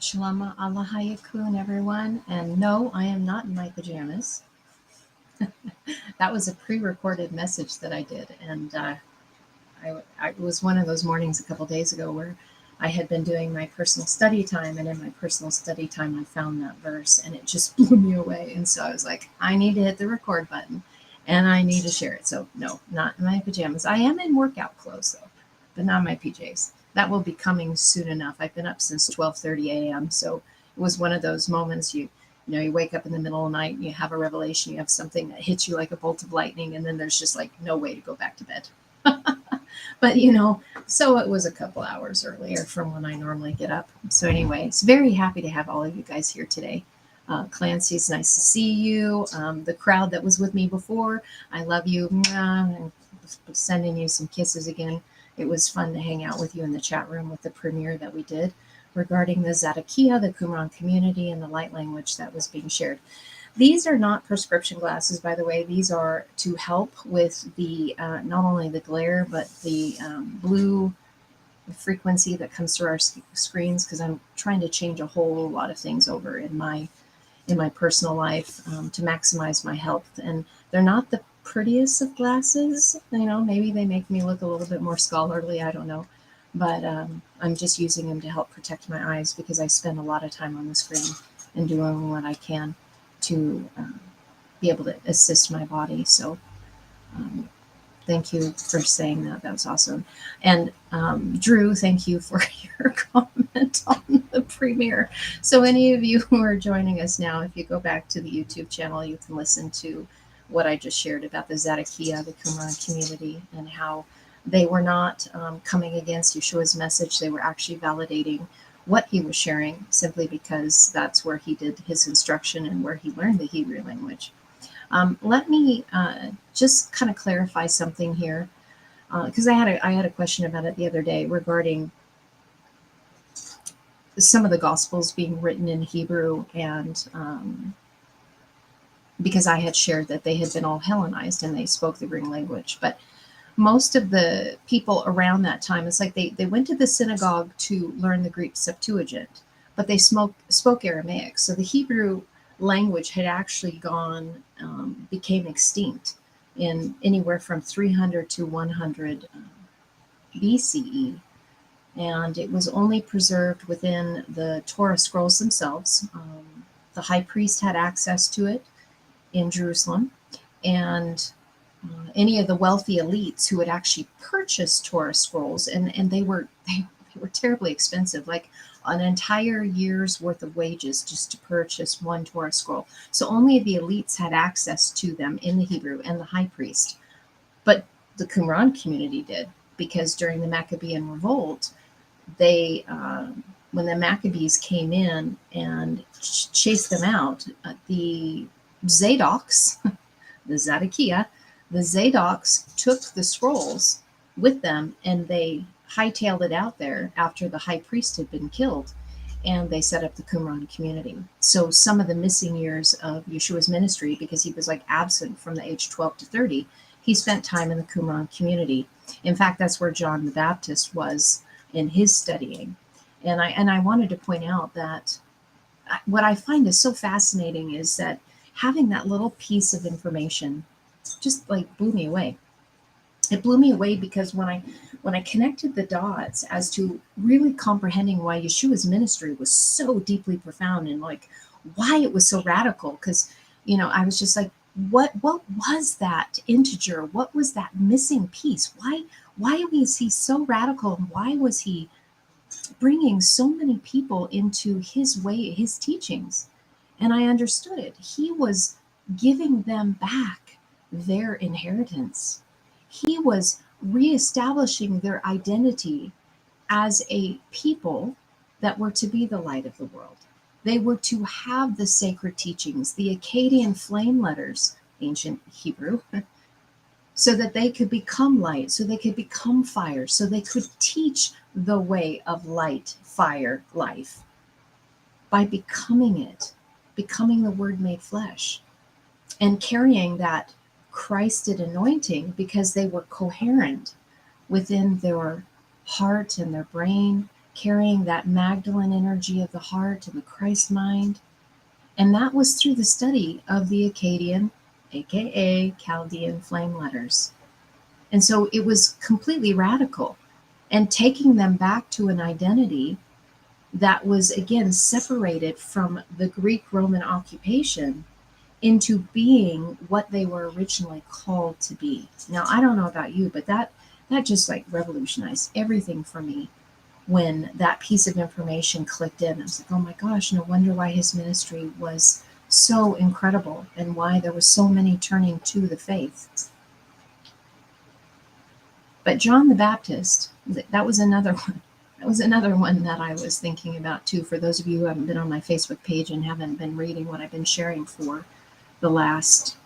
Shalom Alahayakun, everyone. And no, I am not in my pajamas. That was a pre-recorded message that I did. And it was one of those mornings a couple days ago where I had been doing my personal study time. And in my personal study time, I found that verse and it just blew me away. And so I was like, I need to hit the record button and I need to share it. So no, not in my pajamas. I am in workout clothes though, but not my PJs. That will be coming soon enough. I've been up since 12:30 a.m. So it was one of those moments you wake up in the middle of the night and you have a revelation, you have something that hits you like a bolt of lightning, and then there's just like no way to go back to bed. But so it was a couple hours earlier from when I normally get up. So anyways, very happy to have all of you guys here today. Clancy's nice to see you. The crowd that was with me before, I love you. I'm sending you some kisses again. It was fun to hang out with you in the chat room with the premiere that we did regarding the Chiyah, the Qumran community, and the light language that was being shared. These are not prescription glasses, by the way. These are to help with the not only the glare, but the blue frequency that comes through our screens, because I'm trying to change a whole lot of things over in my personal life to maximize my health. And they're not the prettiest of glasses. Maybe they make me look a little bit more scholarly. I don't know. But I'm just using them to help protect my eyes because I spend a lot of time on the screen and doing what I can to be able to assist my body. So thank you for saying that. That was awesome. And Drew, thank you for your comment on the premiere. So any of you who are joining us now, if you go back to the YouTube channel, you can listen to what I just shared about the Chiyah, the Qumran community, and how they were not coming against Yeshua's message. They were actually validating what he was sharing simply because that's where he did his instruction and where he learned the Hebrew language. Let me just kind of clarify something here, because I had a question about it the other day regarding some of the Gospels being written in Hebrew, and because I had shared that they had been all Hellenized and they spoke the Greek language. But most of the people around that time, it's like they went to the synagogue to learn the Greek Septuagint, but they spoke Aramaic. So the Hebrew language had actually became extinct in anywhere from 300 to 100 BCE. And it was only preserved within the Torah scrolls themselves. The high priest had access to it in Jerusalem, and any of the wealthy elites who would actually purchase Torah scrolls, and they were terribly expensive, like an entire year's worth of wages just to purchase one Torah scroll. So only the elites had access to them in the Hebrew, and the high priest. But the Qumran community did, because during the Maccabean revolt, when the Maccabees came in and chased them out, the Zadoks, the Zadokiyah, the Zadoks took the scrolls with them and they hightailed it out there after the high priest had been killed, and they set up the Qumran community. So some of the missing years of Yeshua's ministry, because he was like absent from the age 12 to 30, he spent time in the Qumran community. In fact, that's where John the Baptist was in his studying. And I wanted to point out that what I find is so fascinating is that having that little piece of information just like blew me away. It blew me away because when I connected the dots as to really comprehending why Yeshua's ministry was so deeply profound and like why it was so radical, because I was just like, what was that integer? What was that missing piece? Why was he so radical, and why was he bringing so many people into his way, his teachings? And I understood it. He was giving them back their inheritance. He was reestablishing their identity as a people that were to be the light of the world. They were to have the sacred teachings, the Akkadian flame letters, ancient Hebrew, so that they could become light, so they could become fire, so they could teach the way of light, fire, life by becoming it, becoming the Word made flesh, and carrying that Christed anointing, because they were coherent within their heart and their brain carrying that Magdalene energy of the heart and the Christ mind. And that was through the study of the Akkadian, aka Chaldean flame letters. And so it was completely radical and taking them back to an identity that was, again, separated from the Greek Roman occupation into being what they were originally called to be. Now, I don't know about you, but that just like revolutionized everything for me when that piece of information clicked in. I was like, oh my gosh, no wonder why his ministry was so incredible and why there was so many turning to the faith. But John the Baptist, that was another one. That was another one that I was thinking about too. For those of you who haven't been on my Facebook page and haven't been reading what I've been sharing for the last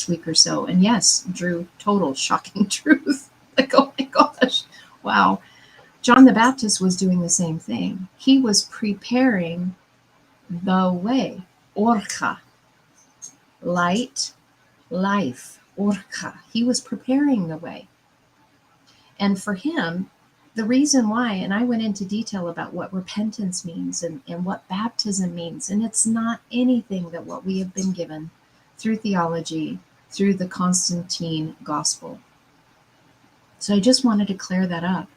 week or so. And yes, Drew, total shocking truth. Like, oh my gosh, wow. John the Baptist was doing the same thing. He was preparing the way. Orcha, light, life, orcha. He was preparing the way. And for him, the reason why, and I went into detail about what repentance means and what baptism means, and it's not anything that what we have been given through theology, through the Constatine gospel. So I just wanted to clear that up,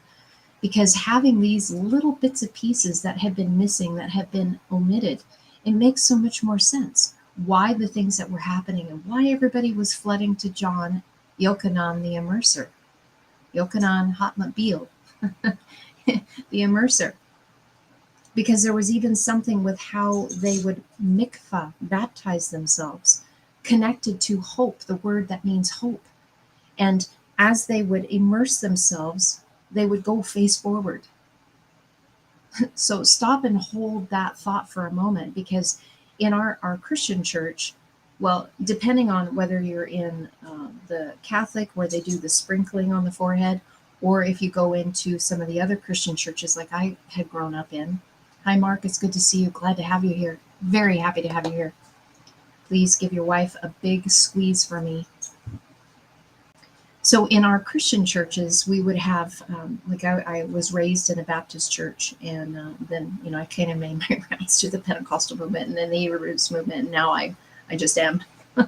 because having these little bits of pieces that have been missing, that have been omitted, it makes so much more sense. Why the things that were happening and why everybody was flooding to John, Yochanan the Immerser, Yochanan Hatmobile, the immerser, because there was even something with how they would mikvah, baptize themselves, connected to hope, the word that means hope. And as they would immerse themselves, they would go face forward. So stop and hold that thought for a moment, because in our Christian church, well, depending on whether you're in the Catholic, where they do the sprinkling on the forehead, or if you go into some of the other Christian churches like I had grown up in. Hi, Mark. It's good to see you. Glad to have you here. Very happy to have you here. Please give your wife a big squeeze for me. So in our Christian churches, we would have, I was raised in a Baptist church, and then, I kind of made my rounds to the Pentecostal movement and then the Roots movement, and now I just am. I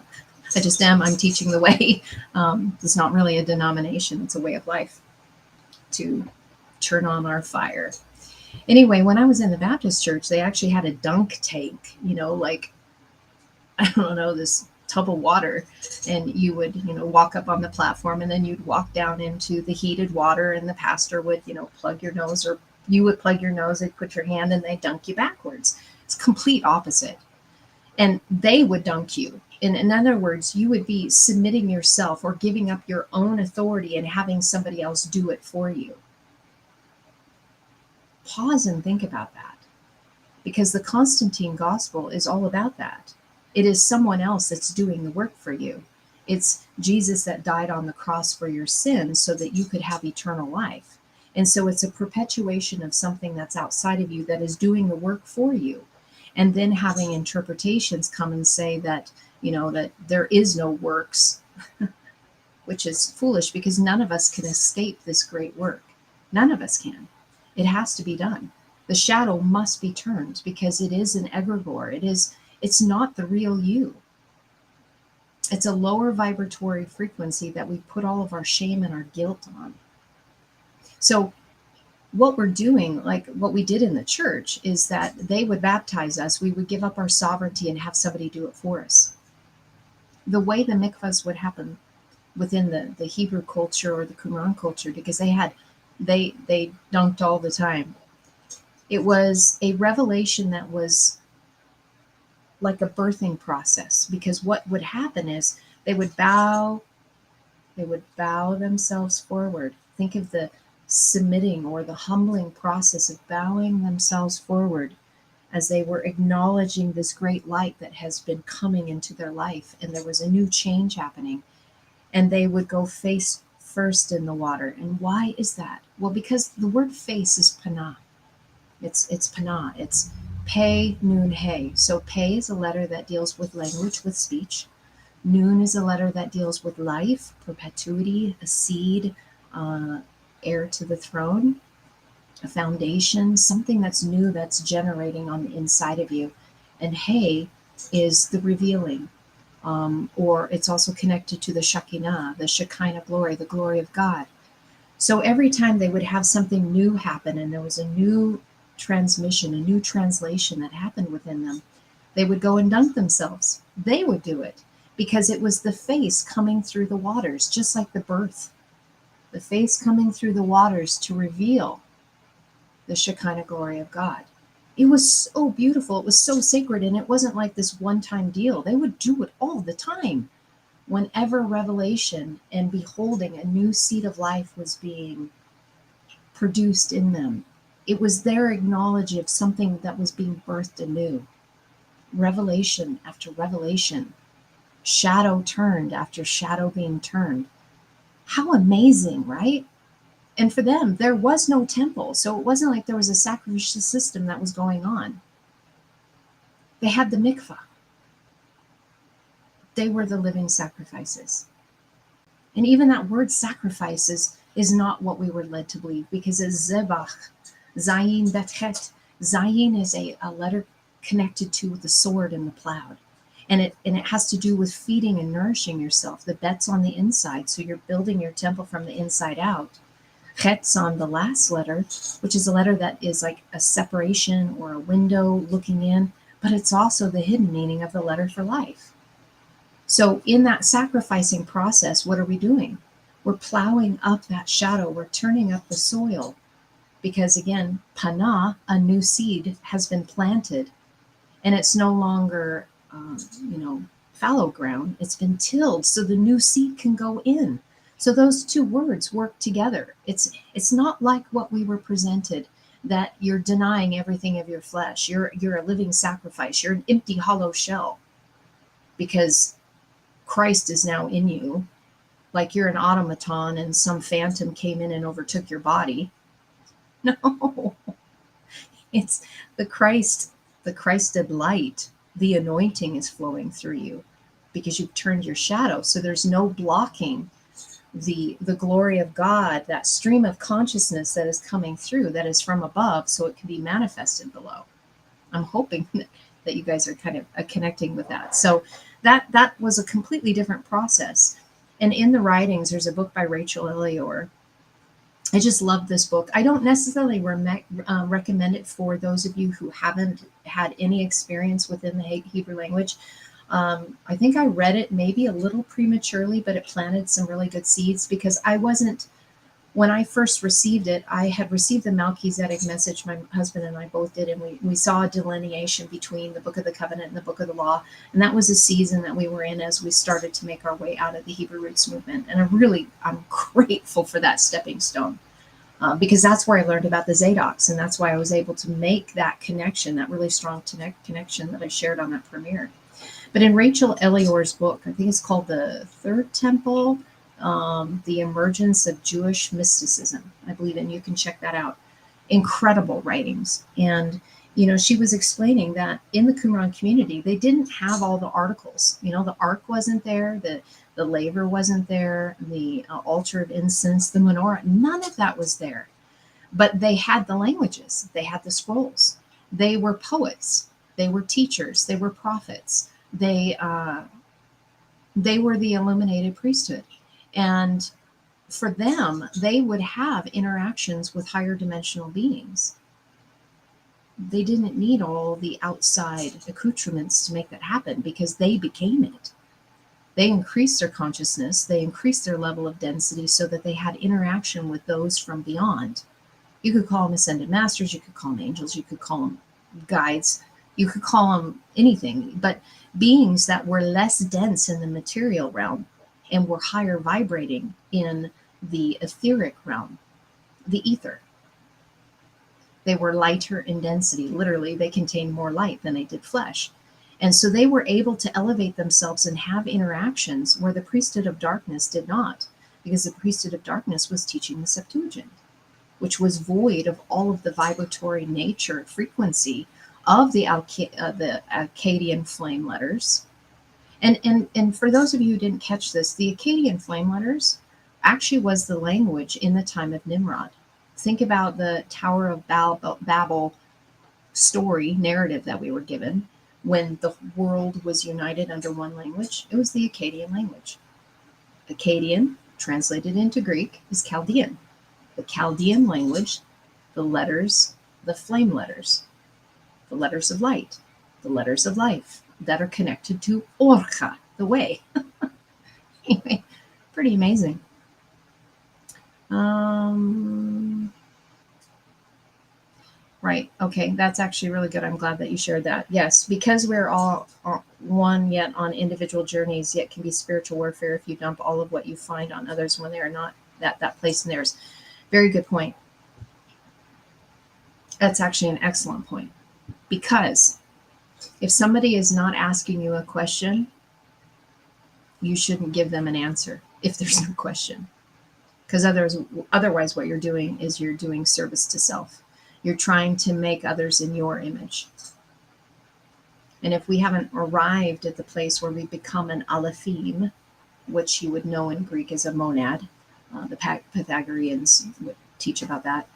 just am. I'm teaching the way. It's not really a denomination. It's a way of life to turn on our fire. Anyway, when I was in the Baptist church, they actually had a dunk tank, like, I don't know, this tub of water, and you would, walk up on the platform, and then you'd walk down into the heated water, and the pastor would, plug your nose, or you would plug your nose, they'd put your hand, and they'd dunk you backwards. It's complete opposite. And they would dunk you. In other words, you would be submitting yourself or giving up your own authority and having somebody else do it for you. Pause and think about that, because the Constatine gospel is all about that. It is someone else that's doing the work for you. It's Jesus that died on the cross for your sins so that you could have eternal life. And so it's a perpetuation of something that's outside of you that is doing the work for you. And then having interpretations come and say that, that there is no works, which is foolish, because none of us can escape this great work. None of us can. It has to be done. The shadow must be turned, because it is an egregore. It's not the real you. It's a lower vibratory frequency that we put all of our shame and our guilt on. So what we're doing, like what we did in the church, is that they would baptize us. We would give up our sovereignty and have somebody do it for us. The way the mikvahs would happen within the Hebrew culture or the Qumran culture, because they dunked all the time. It was a revelation that was like a birthing process, because what would happen is they would bow themselves forward. Think of the submitting or the humbling process of bowing themselves forward as they were acknowledging this great light that has been coming into their life, and there was a new change happening. And they would go face first in the water. And why is that? Well, because the word face is panah. It's panah. It's pei, nun, he. So pei is a letter that deals with language, with speech. Nun is a letter that deals with life, perpetuity, a seed, heir to the throne. a foundation, something that's new that's generating on the inside of you. And Hey is the revealing, or it's also connected to the Shekinah glory, the glory of God. So every time they would have something new happen and there was a new transmission, a new translation that happened within them, they would go and dunk themselves. They would do it because it was the face coming through the waters, just like the birth, the face coming through the waters to reveal the Shekinah glory of God. It was so beautiful. It was so sacred. And it wasn't like this one time deal. They would do it all the time. Whenever revelation and beholding a new seed of life was being produced in them, it was their acknowledging of something that was being birthed anew. Revelation after revelation, shadow turned after shadow being turned. How amazing, right? And for them, there was no temple. So it wasn't like there was a sacrificial system that was going on. They had the mikvah. They were the living sacrifices. And even that word sacrifices is not what we were led to believe, because it's zebach, zayin betchet. Zayin is a letter connected to the sword and the plow. And it has to do with feeding and nourishing yourself. The bet's on the inside, so you're building your temple from the inside out. Chet's on the last letter, which is a letter that is like a separation or a window looking in, but it's also the hidden meaning of the letter for life. So in that sacrificing process, what are we doing? We're plowing up that shadow. We're turning up the soil because, again, panah, a new seed, has been planted, and it's no longer, fallow ground. It's been tilled so the new seed can go in. So those two words work together. It's not like what we were presented, that you're denying everything of your flesh. You're a living sacrifice. You're an empty, hollow shell because Christ is now in you, like you're an automaton and some phantom came in and overtook your body. No, it's the Christed light. The anointing is flowing through you because you've turned your shadow. So there's no blocking the glory of God, that stream of consciousness that is coming through, that is from above, so it can be manifested below. I'm hoping that you guys are kind of connecting with that. So that was a completely different process. And in the writings, there's a book by Rachel Elior. I just love this book. I don't necessarily recommend it for those of you who haven't had any experience within the Hebrew language. I think I read it maybe a little prematurely, but it planted some really good seeds because when I first received it, I had received the Melchizedek message. My husband and I both did, and we saw a delineation between the Book of the Covenant and the Book of the Law. And that was a season that we were in as we started to make our way out of the Hebrew Roots movement. And I'm grateful for that stepping stone because that's where I learned about the Zadoks. And that's why I was able to make that connection, that really strong connection that I shared on that premiere. But in Rachel Elior's book, I think it's called The Third Temple, The Emergence of Jewish Mysticism, I believe, and you can check that out. Incredible writings. And, she was explaining that in the Qumran community, they didn't have all the articles. The ark wasn't there, the laver wasn't there, the altar of incense, the menorah, none of that was there. But they had the languages, they had the scrolls. They were poets, they were teachers, they were prophets. They were the illuminated priesthood. And for them, they would have interactions with higher dimensional beings. They didn't need all the outside accoutrements to make that happen because they became it. They increased their consciousness, they increased their level of density so that they had interaction with those from beyond. You could call them ascended masters, you could call them angels, you could call them guides, you could call them anything, but beings that were less dense in the material realm and were higher vibrating in the etheric realm, the ether. They were lighter in density. Literally, they contained more light than they did flesh. And so they were able to elevate themselves and have interactions where the priesthood of darkness did not, because the priesthood of darkness was teaching the Septuagint, which was void of all of the vibratory nature, frequency of the Akkadian flame letters. And for those of you who didn't catch this, the Akkadian flame letters actually was the language in the time of Nimrod. Think about the Tower of Babel story, narrative that we were given when the world was united under one language. It was the Akkadian language. Akkadian, translated into Greek, is Chaldean. The Chaldean language, the letters, the flame letters, the letters of light, the letters of life that are connected to Orcha, the way. Anyway, pretty amazing. Right. Okay. That's actually really good. I'm glad that you shared that. Yes, because we're all one, yet on individual journeys, yet can be spiritual warfare if you dump all of what you find on others when they are not that place in theirs. Very good point. That's actually an excellent point. Because if somebody is not asking you a question, you shouldn't give them an answer if there's no question. Because otherwise what you're doing is you're doing service to self. You're trying to make others in your image. And if we haven't arrived at the place where we become an alephim, which you would know in Greek as a monad, the Pythagoreans would teach about that.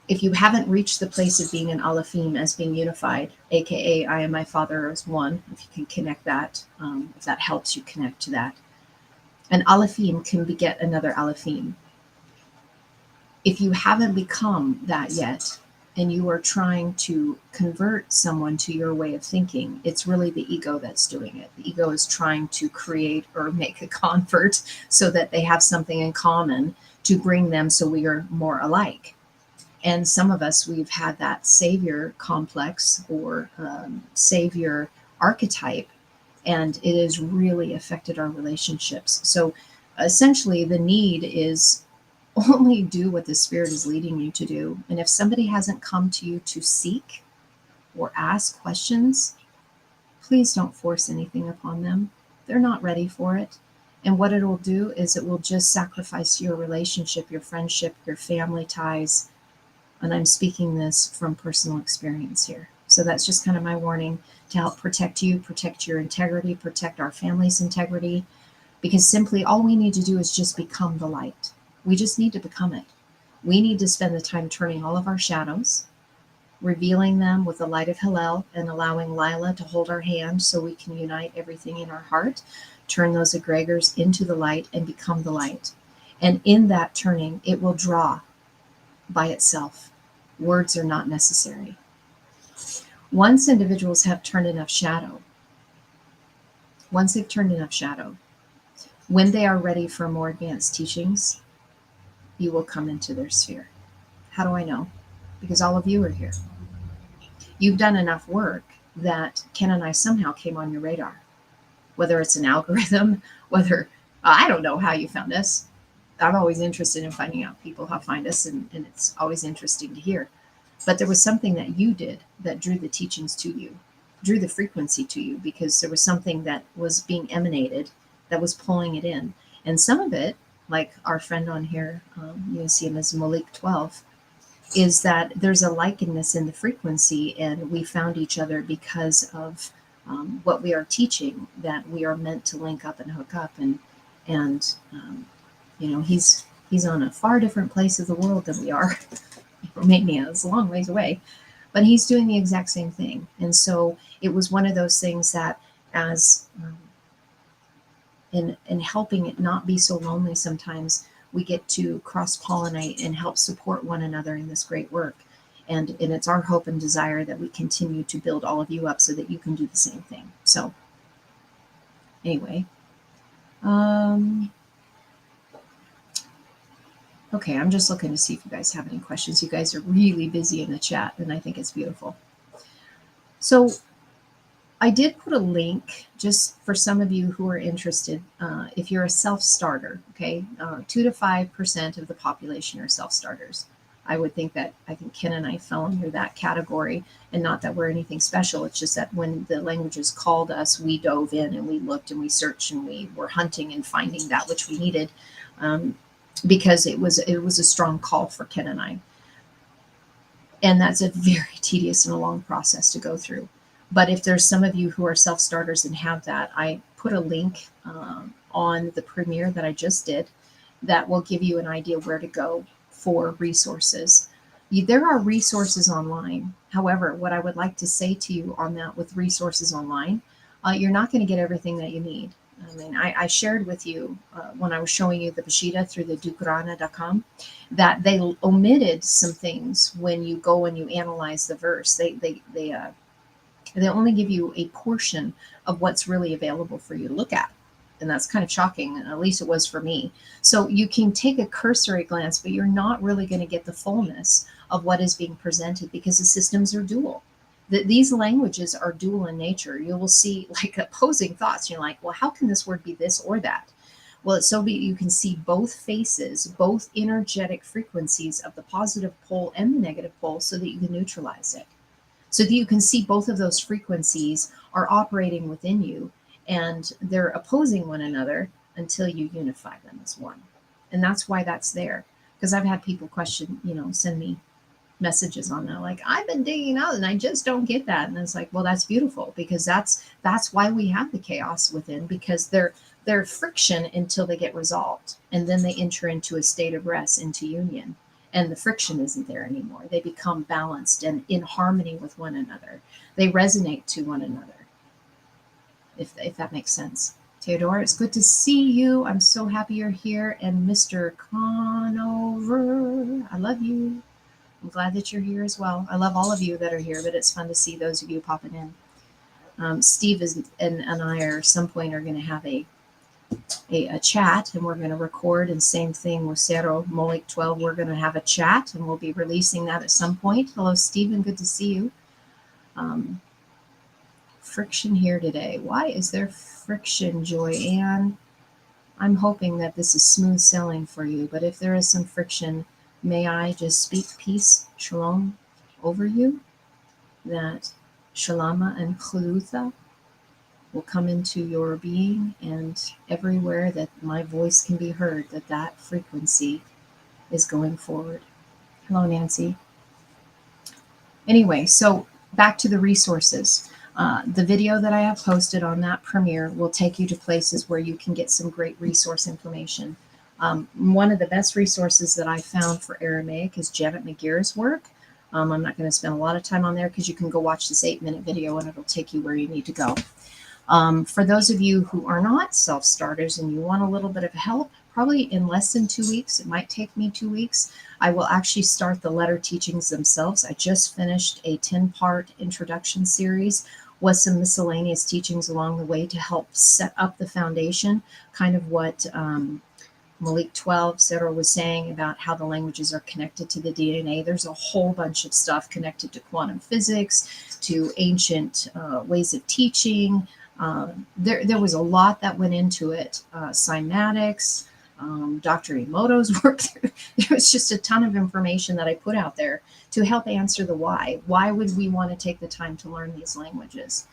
If you haven't reached the place of being an alephim as being unified, aka I and my Father as one, if you can connect that, if that helps you connect to that, an alephim can beget another alephim. If you haven't become that yet, and you are trying to convert someone to your way of thinking, it's really the ego that's doing it. The ego is trying to create or make a convert so that they have something in common to bring them so we are more alike. And some of us, we've had that savior complex or savior archetype, and it has really affected our relationships. So essentially, the need is only do what the Spirit is leading you to do. And if somebody hasn't come to you to seek or ask questions, please don't force anything upon them. They're not ready for it. And what it will do is it will just sacrifice your relationship, your friendship, your family ties. And I'm speaking this from personal experience here. So that's just kind of my warning to help protect you, protect your integrity, protect our family's integrity. Because simply all we need to do is just become the light. We just need to become it. We need to spend the time turning all of our shadows, revealing them with the light of Hillel, and allowing Lila to hold our hand so we can unite everything in our heart, turn those egregors into the light and become the light. And in that turning, it will draw by itself. Words are not necessary. Once individuals have turned enough shadow, when they are ready for more advanced teachings, you will come into their sphere. How do I know? Because all of you are here. You've done enough work that Ken and I somehow came on your radar. Whether it's an algorithm, whether, I don't know how you found us. I'm always interested in finding out people how find us, and it's always interesting to hear. But there was something that you did that drew the teachings to you, drew the frequency to you, because there was something that was being emanated that was pulling it in. And some of it, like our friend on here, you see him as Malik 12, is that there's a likeness in the frequency, and we found each other because of what we are teaching, that we are meant to link up and hook up, and he's on a far different place of the world than we are. Romania is a long ways away, but he's doing the exact same thing. And so it was one of those things that, as in helping it not be so lonely, sometimes we get to cross-pollinate and help support one another in this great work. And it's our hope and desire that we continue to build all of you up so that you can do the same thing. So anyway, okay, I'm just looking to see if you guys have any questions. You guys are really busy in the chat, and I think it's beautiful. So I did put a link just for some of you who are interested. If you're a self-starter, okay, 2 to 5% of the population are self-starters. I think Ken and I fell under that category, and not that we're anything special. It's just that when the languages called us, we dove in and we looked and we searched and we were hunting and finding that which we needed, because it was a strong call for Ken and I. And that's a very tedious and a long process to go through. But if there's some of you who are self-starters and have that, I put a link on the premiere that I just did that will give you an idea where to go for resources. There are resources online. However, what I would like to say to you on that with resources online, you're not going to get everything that you need. I mean, I shared with you when I was showing you the Bashida through the dukrana.com that they omitted some things when you go and you analyze the verse. They only give you a portion of what's really available for you to look at. And that's kind of shocking, at least it was for me. So you can take a cursory glance, but you're not really going to get the fullness of what is being presented because the systems are dual. These languages are dual in nature. You will see like opposing thoughts. You're like, well, how can this word be this or that? Well, it's so you can see both faces, both energetic frequencies of the positive pole and the negative pole so that you can neutralize it. So that you can see both of those frequencies are operating within you and they're opposing one another until you unify them as one. And that's why that's there. Because I've had people question, send me messages on that, like, I've been digging out and I just don't get that. And it's like, well, that's beautiful, because that's why we have the chaos within, because they're friction until they get resolved. And then they enter into a state of rest, into union. And the friction isn't there anymore. They become balanced and in harmony with one another. They resonate to one another, if that makes sense. Theodore, it's good to see you. I'm so happy you're here. And Mr. Conover, I love you. I'm glad that you're here as well. I love all of you that are here, but it's fun to see those of you popping in. Steve and I are at some point are going to have a chat, and we're going to record, and same thing with Cerro Molik 12. We're going to have a chat, and we'll be releasing that at some point. Hello, Stephen. Good to see you. Friction here today. Why is there friction, Joyanne? I'm hoping that this is smooth sailing for you, but if there is some friction, may I just speak peace, shalom, over you, that shalama and chulutha will come into your being, and everywhere that my voice can be heard, that frequency is going forward. Hello, Nancy. Anyway, so back to the resources. The video that I have posted on that premiere will take you to places where you can get some great resource information. One of the best resources that I found for Aramaic is Janet McGear's work. I'm not going to spend a lot of time on there because you can go watch this 8-minute video and it'll take you where you need to go. For those of you who are not self-starters and you want a little bit of help, probably in less than 2 weeks, it might take me 2 weeks, I will actually start the letter teachings themselves. I just finished a 10-part introduction series with some miscellaneous teachings along the way to help set up the foundation, kind of what Malik 12, Sarah was saying about how the languages are connected to the DNA. There's a whole bunch of stuff connected to quantum physics, to ancient ways of teaching. There was a lot that went into it. Cymatics, Dr. Emoto's work. There was just a ton of information that I put out there to help answer the why. Why would we want to take the time to learn these languages?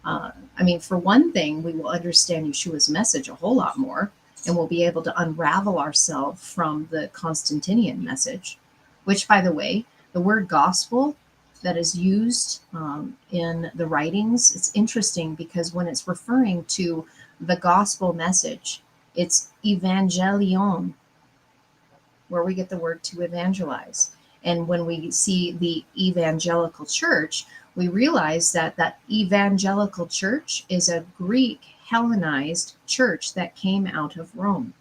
For one thing, we will understand Yeshua's message a whole lot more, and we'll be able to unravel ourselves from the Constantinian message, which, by the way, the word gospel that is used in the writings, it's interesting because when it's referring to the gospel message, it's evangelion, where we get the word to evangelize. And when we see the evangelical church, we realize that evangelical church is a Greek Hellenized church that came out of Rome,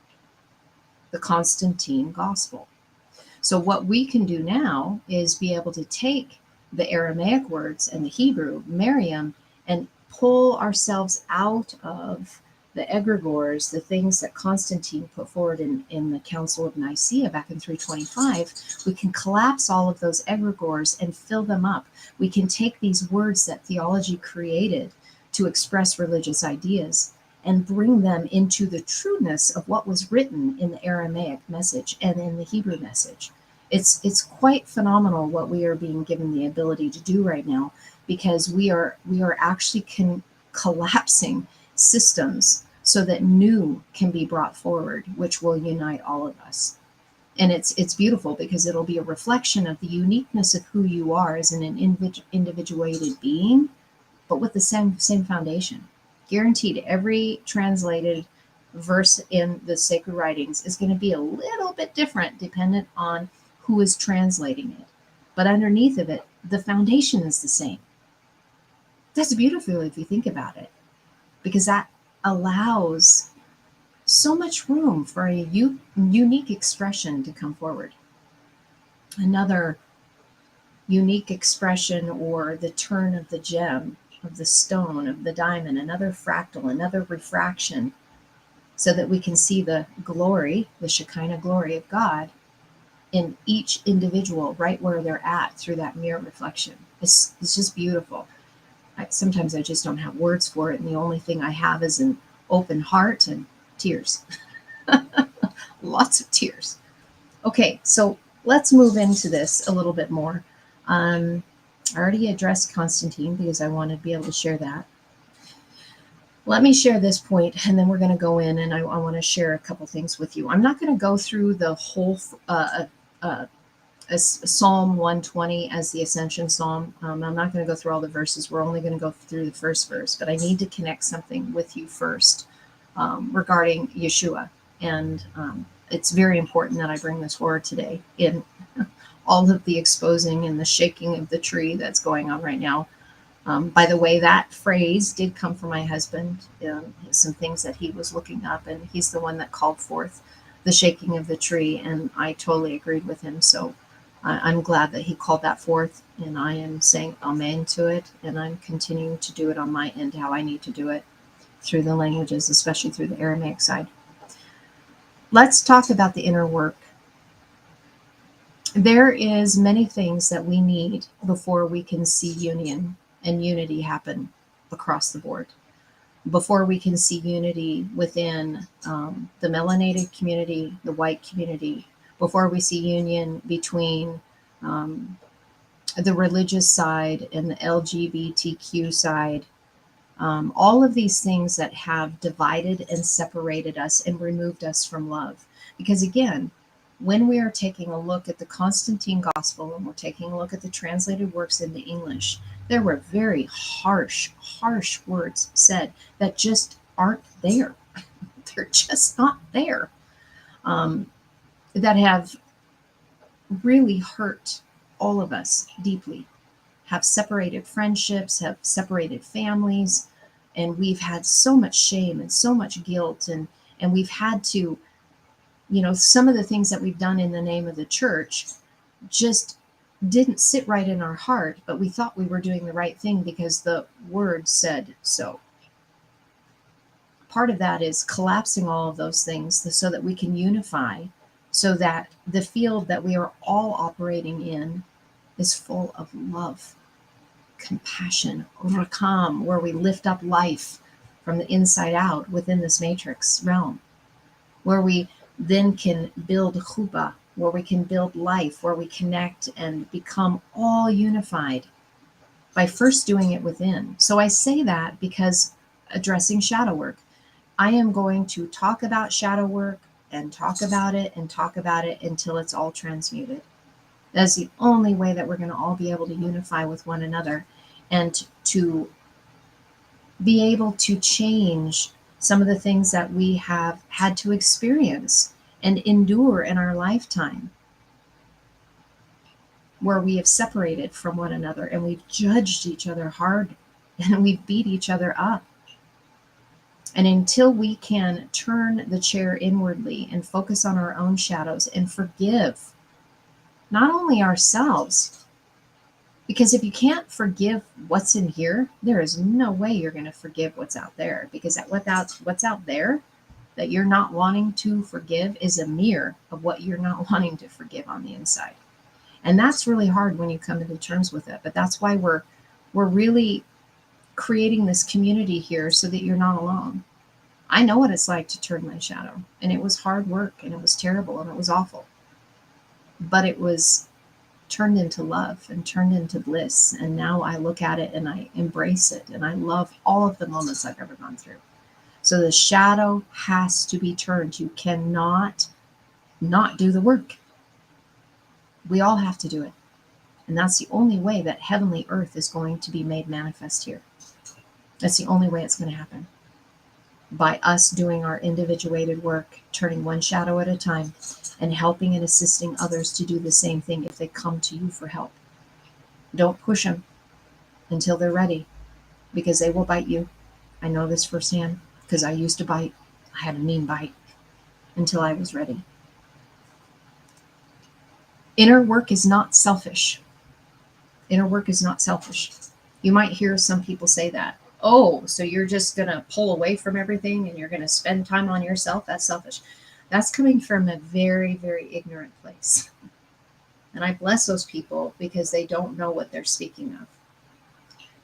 the Constantine gospel. So what we can do now is be able to take the Aramaic words and the Hebrew, Miriam, and pull ourselves out of the egregores, the things that Constantine put forward in the Council of Nicea back in 325. We can collapse all of those egregores and fill them up. We can take these words that theology created to express religious ideas and bring them into the trueness of what was written in the Aramaic message and in the Hebrew message. It's quite phenomenal what we are being given the ability to do right now, because we are actually collapsing systems so that new can be brought forward, which will unite all of us. And it's beautiful because it'll be a reflection of the uniqueness of who you are as an individuated being, but with the same foundation. Guaranteed, every translated verse in the sacred writings is going to be a little bit different dependent on who is translating it. But underneath of it, the foundation is the same. That's beautiful if you think about it, because that allows so much room for a unique expression to come forward. Another unique expression, or the turn of the gem, of the stone, of the diamond, another fractal, another refraction, so that we can see the glory, the Shekinah glory of God in each individual right where they're at through that mirror reflection. It's just beautiful. Sometimes I just don't have words for it, and the only thing I have is an open heart and tears. Lots of tears. Okay, so let's move into this a little bit more. I already addressed Constatine because I wanted to be able to share that. Let me share this point, and then we're going to go in, and I want to share a couple things with you. I'm not going to go through the whole Psalm 120 as the Ascension Psalm. I'm not going to go through all the verses. We're only going to go through the first verse, but I need to connect something with you first regarding Yeshua. And it's very important that I bring this forward today in all of the exposing and the shaking of the tree that's going on right now. By the way, that phrase did come from my husband, some things that he was looking up, and he's the one that called forth the shaking of the tree, and I totally agreed with him. So I'm glad that he called that forth, and I am saying amen to it, and I'm continuing to do it on my end, how I need to do it through the languages, especially through the Aramaic side. Let's talk about the inner work. There is many things that we need before we can see union and unity happen across the board. Before we can see unity within the melanated community, the white community, before we see union between the religious side and the LGBTQ side, all of these things that have divided and separated us and removed us from love. Because again, when we are taking a look at the Constatine Gospel and we're taking a look at the translated works into English, there were very harsh words said that just aren't there. They're just not there. That have really hurt all of us deeply, have separated friendships, have separated families, and we've had so much shame and so much guilt, and we've had to, some of the things that we've done in the name of the church just didn't sit right in our heart, but we thought we were doing the right thing because the word said so. Part of that is collapsing all of those things so that we can unify, so that the field that we are all operating in is full of love, compassion, rakam, where we lift up life from the inside out within this matrix realm, where we then can build chuppah, where we can build life, where we connect and become all unified by first doing it within. So I say that because addressing shadow work, I am going to talk about shadow work and talk about it until it's all transmuted. That's the only way that we're going to all be able to unify with one another and to be able to change some of the things that we have had to experience and endure in our lifetime, where we have separated from one another and we've judged each other hard and we've beat each other up. And until we can turn the chair inwardly and focus on our own shadows and forgive not only ourselves, because if you can't forgive what's in here, there is no way you're going to forgive what's out there, because what's out there that you're not wanting to forgive is a mirror of what you're not wanting to forgive on the inside. And that's really hard when you come into terms with it. But that's why we're really creating this community here, so that you're not alone. I know what it's like to turn my shadow, and it was hard work, and it was terrible, and it was awful. But it was turned into love and turned into bliss. And now I look at it and I embrace it, and I love all of the moments I've ever gone through. So the shadow has to be turned. You cannot not do the work. We all have to do it. And that's the only way that heavenly earth is going to be made manifest here. That's the only way it's going to happen. By us doing our individuated work, turning one shadow at a time, and helping and assisting others to do the same thing if they come to you for help. Don't push them until they're ready, because they will bite you. I know this firsthand because I used to bite. I had a mean bite until I was ready. Inner work is not selfish. Inner work is not selfish. You might hear some people say that. Oh, so you're just going to pull away from everything and you're going to spend time on yourself? That's selfish. That's coming from a very, very ignorant place. And I bless those people because they don't know what they're speaking of.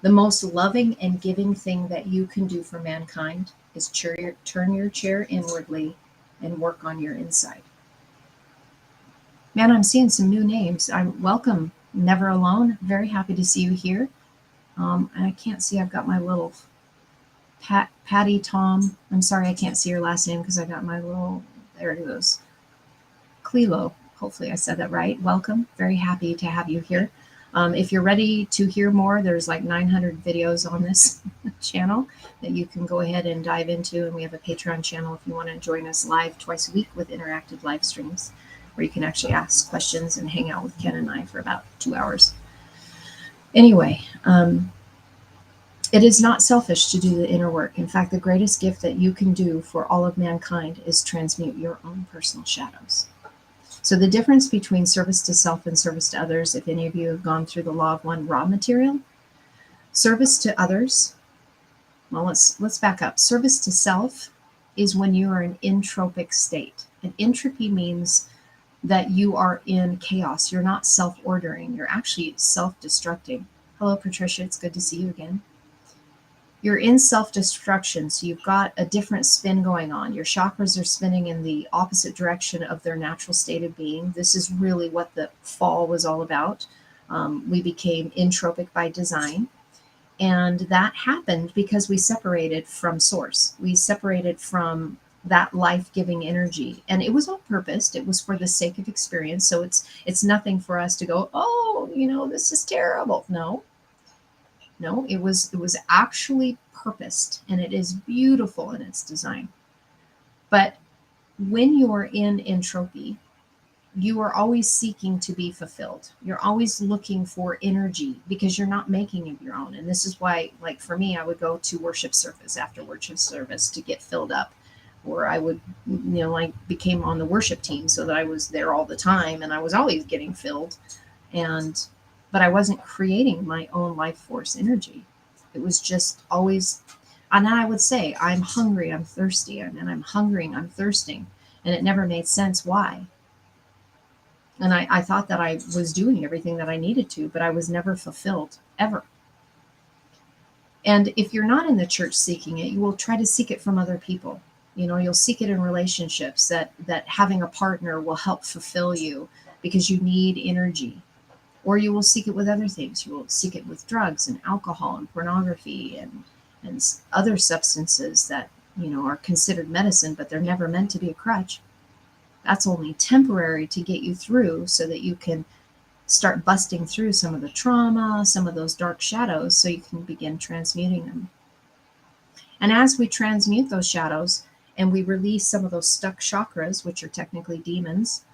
The most loving and giving thing that you can do for mankind is turn your chair inwardly and work on your inside. Man, I'm seeing some new names. I'm welcome, Never Alone. Very happy to see you here. And I can't see, I've got my little Patty Tom. I'm sorry, I can't see your last name because I got my little, there it goes. Clelo. Hopefully I said that right. Welcome. Very happy to have you here. If you're ready to hear more, there's like 900 videos on this channel that you can go ahead and dive into. And we have a Patreon channel if you want to join us live twice a week with interactive live streams, where you can actually ask questions and hang out with Ken and I for about 2 hours. Anyway, it is not selfish to do the inner work. In fact, the greatest gift that you can do for all of mankind is transmute your own personal shadows. So the difference between service to self and service to others, if any of you have gone through the law of one raw material, service to others, well, let's back up. Service to self is when you are in entropic state. And entropy means that you are in chaos. You're not self-ordering. You're actually self-destructing. Hello, Patricia. It's good to see you again. You're in self-destruction, so you've got a different spin going on. Your chakras are spinning in the opposite direction of their natural state of being. This is really what the fall was all about. We became entropic by design, and that happened because we separated from source. We separated from that life-giving energy, and it was on purpose. It was for the sake of experience. So it's nothing for us to go, oh, this is terrible. No, it was actually purposed, and it is beautiful in its design. But when you're in entropy, you are always seeking to be fulfilled. You're always looking for energy because you're not making of your own. And this is why, like for me, I would go to worship service after worship service to get filled up. Or I would, I became on the worship team so that I was there all the time and I was always getting filled. But I wasn't creating my own life force energy. It was just always, and I would say, I'm hungry, I'm thirsty, and I'm hungering, I'm thirsting. And it never made sense why. And I thought that I was doing everything that I needed to, but I was never fulfilled, ever. And if you're not in the church seeking it, you will try to seek it from other people. You'll seek it in relationships that having a partner will help fulfill you because you need energy. Or you will seek it with other things. You will seek it with drugs and alcohol and pornography and other substances that, are considered medicine, but they're never meant to be a crutch. That's only temporary to get you through so that you can start busting through some of the trauma, some of those dark shadows, so you can begin transmuting them. And as we transmute those shadows and we release some of those stuck chakras, which are technically demons,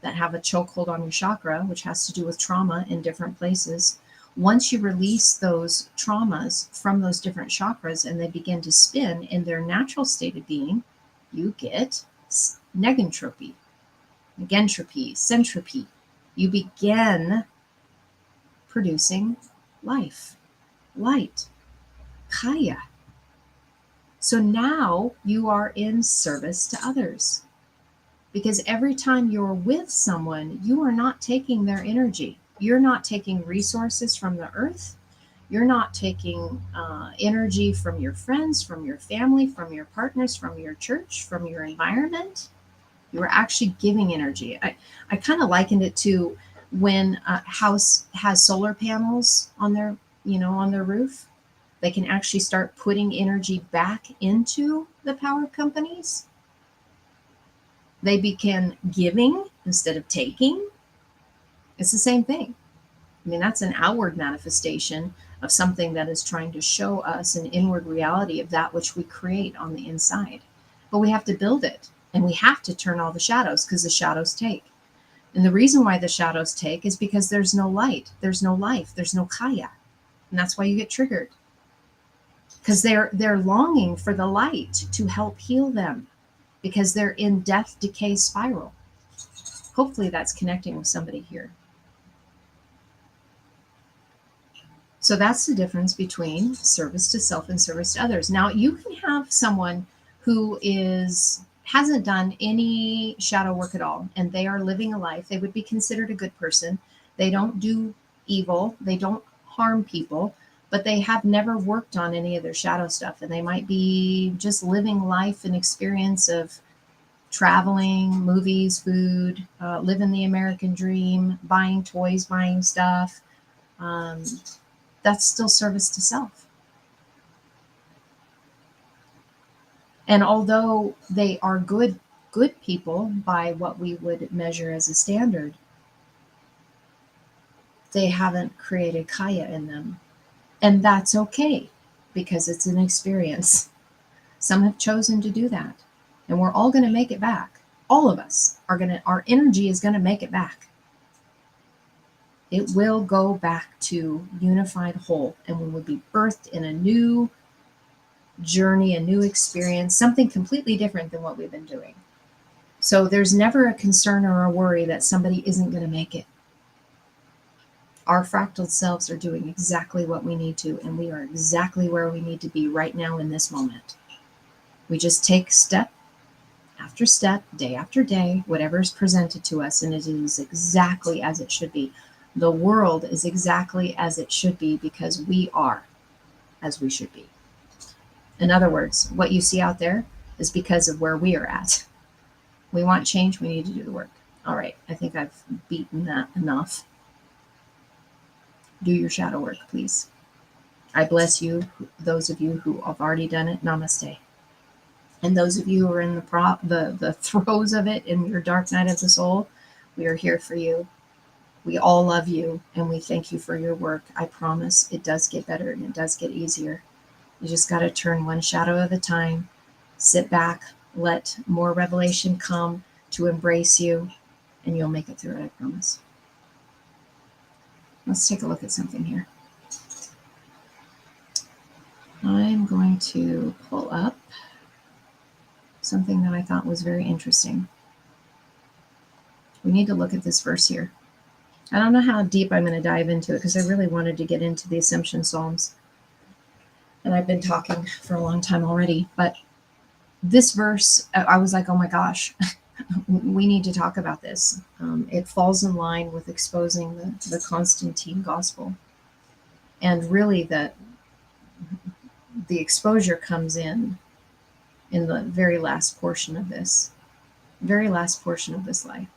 that have a chokehold on your chakra, which has to do with trauma in different places. Once you release those traumas from those different chakras and they begin to spin in their natural state of being, you get negentropy, centropy. You begin producing life, light, Chiyah. So now you are in service to others. Because every time you're with someone, you are not taking their energy. You're not taking resources from the earth. You're not taking energy from your friends, from your family, from your partners, from your church, from your environment. You are actually giving energy. I kind of likened it to when a house has solar panels on their, on their roof. They can actually start putting energy back into the power companies. They begin giving instead of taking. It's the same thing. That's an outward manifestation of something that is trying to show us an inward reality of that which we create on the inside. But we have to build it. And we have to turn all the shadows because the shadows take. And the reason why the shadows take is because there's no light, there's no life, there's no Chiyah. And that's why you get triggered. Because they're longing for the light to help heal them, because they're in death decay spiral. Hopefully that's connecting with somebody here. So that's the difference between service to self and service to others. Now you can have someone who hasn't done any shadow work at all, and they are living a life. They would be considered a good person. They don't do evil. They don't harm people, but they have never worked on any of their shadow stuff. And they might be just living life and experience of traveling, movies, food, living the American dream, buying toys, buying stuff. That's still service to self. And although they are good people by what we would measure as a standard, they haven't created Chiyah in them. And that's okay, because it's an experience. Some have chosen to do that. And we're all going to make it back. All of us our energy is going to make it back. It will go back to unified whole, and we will be birthed in a new journey, a new experience, something completely different than what we've been doing. So there's never a concern or a worry that somebody isn't going to make it. Our fractal selves are doing exactly what we need to, and we are exactly where we need to be right now in this moment. We just take step after step, day after day, whatever is presented to us, and it is exactly as it should be. The world is exactly as it should be because we are as we should be. In other words, what you see out there is because of where we are at. We want change, we need to do the work. All right, I think I've beaten that enough. Do your shadow work, please. I bless you, those of you who have already done it. Namaste. And those of you who are in the throes of it in your dark night of the soul, we are here for you. We all love you, and we thank you for your work. I promise it does get better and it does get easier. You just got to turn one shadow at a time, sit back, let more revelation come to embrace you, and you'll make it through it, I promise. Let's take a look at something here. I'm going to pull up something that I thought was very interesting. We need to look at this verse here. I don't know how deep I'm going to dive into it because I really wanted to get into the Ascension Psalms. And I've been talking for a long time already. But this verse, I was like, oh my gosh, we need to talk about this. It falls in line with exposing the Constatine gospel. And really the exposure comes in the very last portion of this life.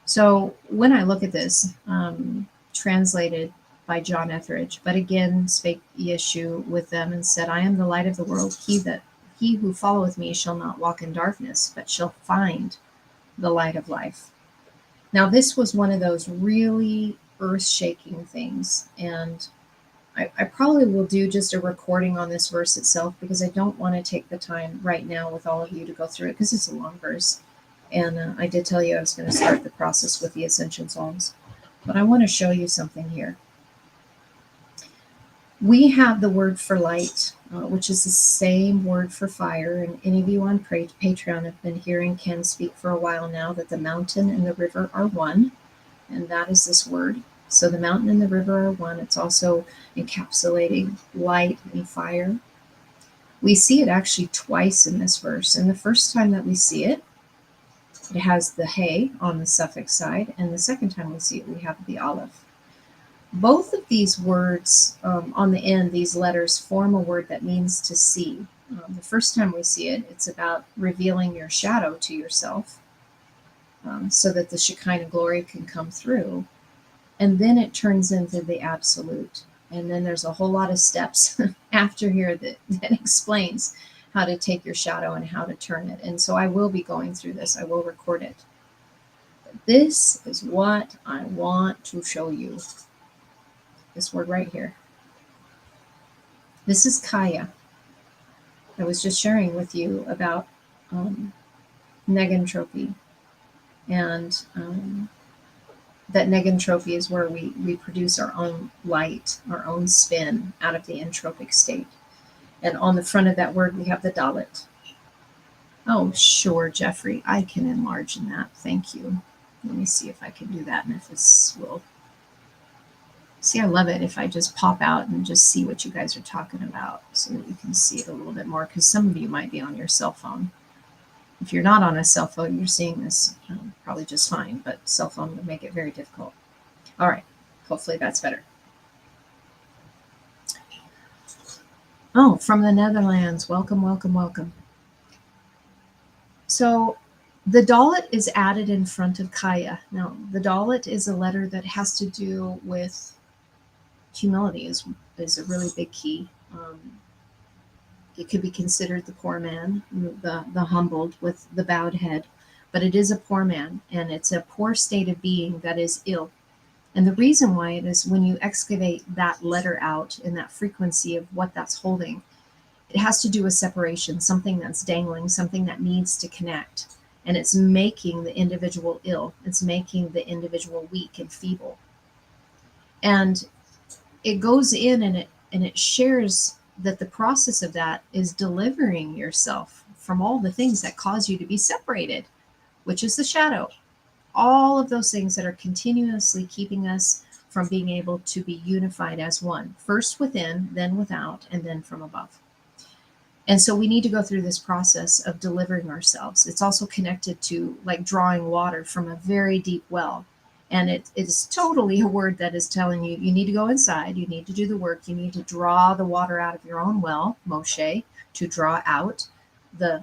So when I look at this, translated by John Etheridge, but again spake Yeshua with them and said, I am the light of the world. He who followeth me shall not walk in darkness, but shall find the light of life. Now this was one of those really earth-shaking things, and I probably will do just a recording on this verse itself because I don't want to take the time right now with all of you to go through it because it's a long verse. And I did tell you I was going to start the process with the Ascension Psalms. But I want to show you something here. We have the word for light, which is the same word for fire. And any of you on Patreon have been hearing Ken speak for a while now that the mountain and the river are one. And that is this word. So the mountain and the river are one. It's also encapsulating light and fire. We see it actually twice in this verse. And the first time that we see it, it has the hey on the suffix side, and the second time we see it, we have the aleph. Both of these words on the end, these letters, form a word that means to see. The first time we see it, it's about revealing your shadow to yourself so that the Shekinah glory can come through. And then it turns into the absolute. And then there's a whole lot of steps after here that explains how to take your shadow and how to turn it. And so I will be going through this. I will record it. But this is what I want to show you. This word right here. This is Chiyah. I was just sharing with you about negentropy. And that negentropy is where we produce our own light, our own spin out of the entropic state. And on the front of that word, we have the dalet. Oh, sure, Jeffrey, I can enlarge in that. Thank you. Let me see if I can do that and if this will. See, I love it if I just pop out and just see what you guys are talking about so that you can see it a little bit more, because some of you might be on your cell phone. If you're not on a cell phone, you're seeing this probably just fine, but cell phone would make it very difficult. All right, hopefully that's better. Oh, from the Netherlands. Welcome, welcome, welcome. So the dalet is added in front of Chiyah. Now, the dalet is a letter that has to do with humility, is a really big key. It could be considered the poor man, the humbled with the bowed head, but it is a poor man, and it's a poor state of being that is ill. And the reason why it is, when you excavate that letter out in that frequency of what that's holding, it has to do with separation, something that's dangling, something that needs to connect. And it's making the individual ill. It's making the individual weak and feeble. And it goes in and it shares that the process of that is delivering yourself from all the things that cause you to be separated, which is the shadow. All of those things that are continuously keeping us from being able to be unified as one, first within, then without, and then from above. And so we need to go through this process of delivering ourselves. It's also connected to like drawing water from a very deep well. And it is totally a word that is telling you, you need to go inside, you need to do the work, you need to draw the water out of your own well, Moshe, to draw out the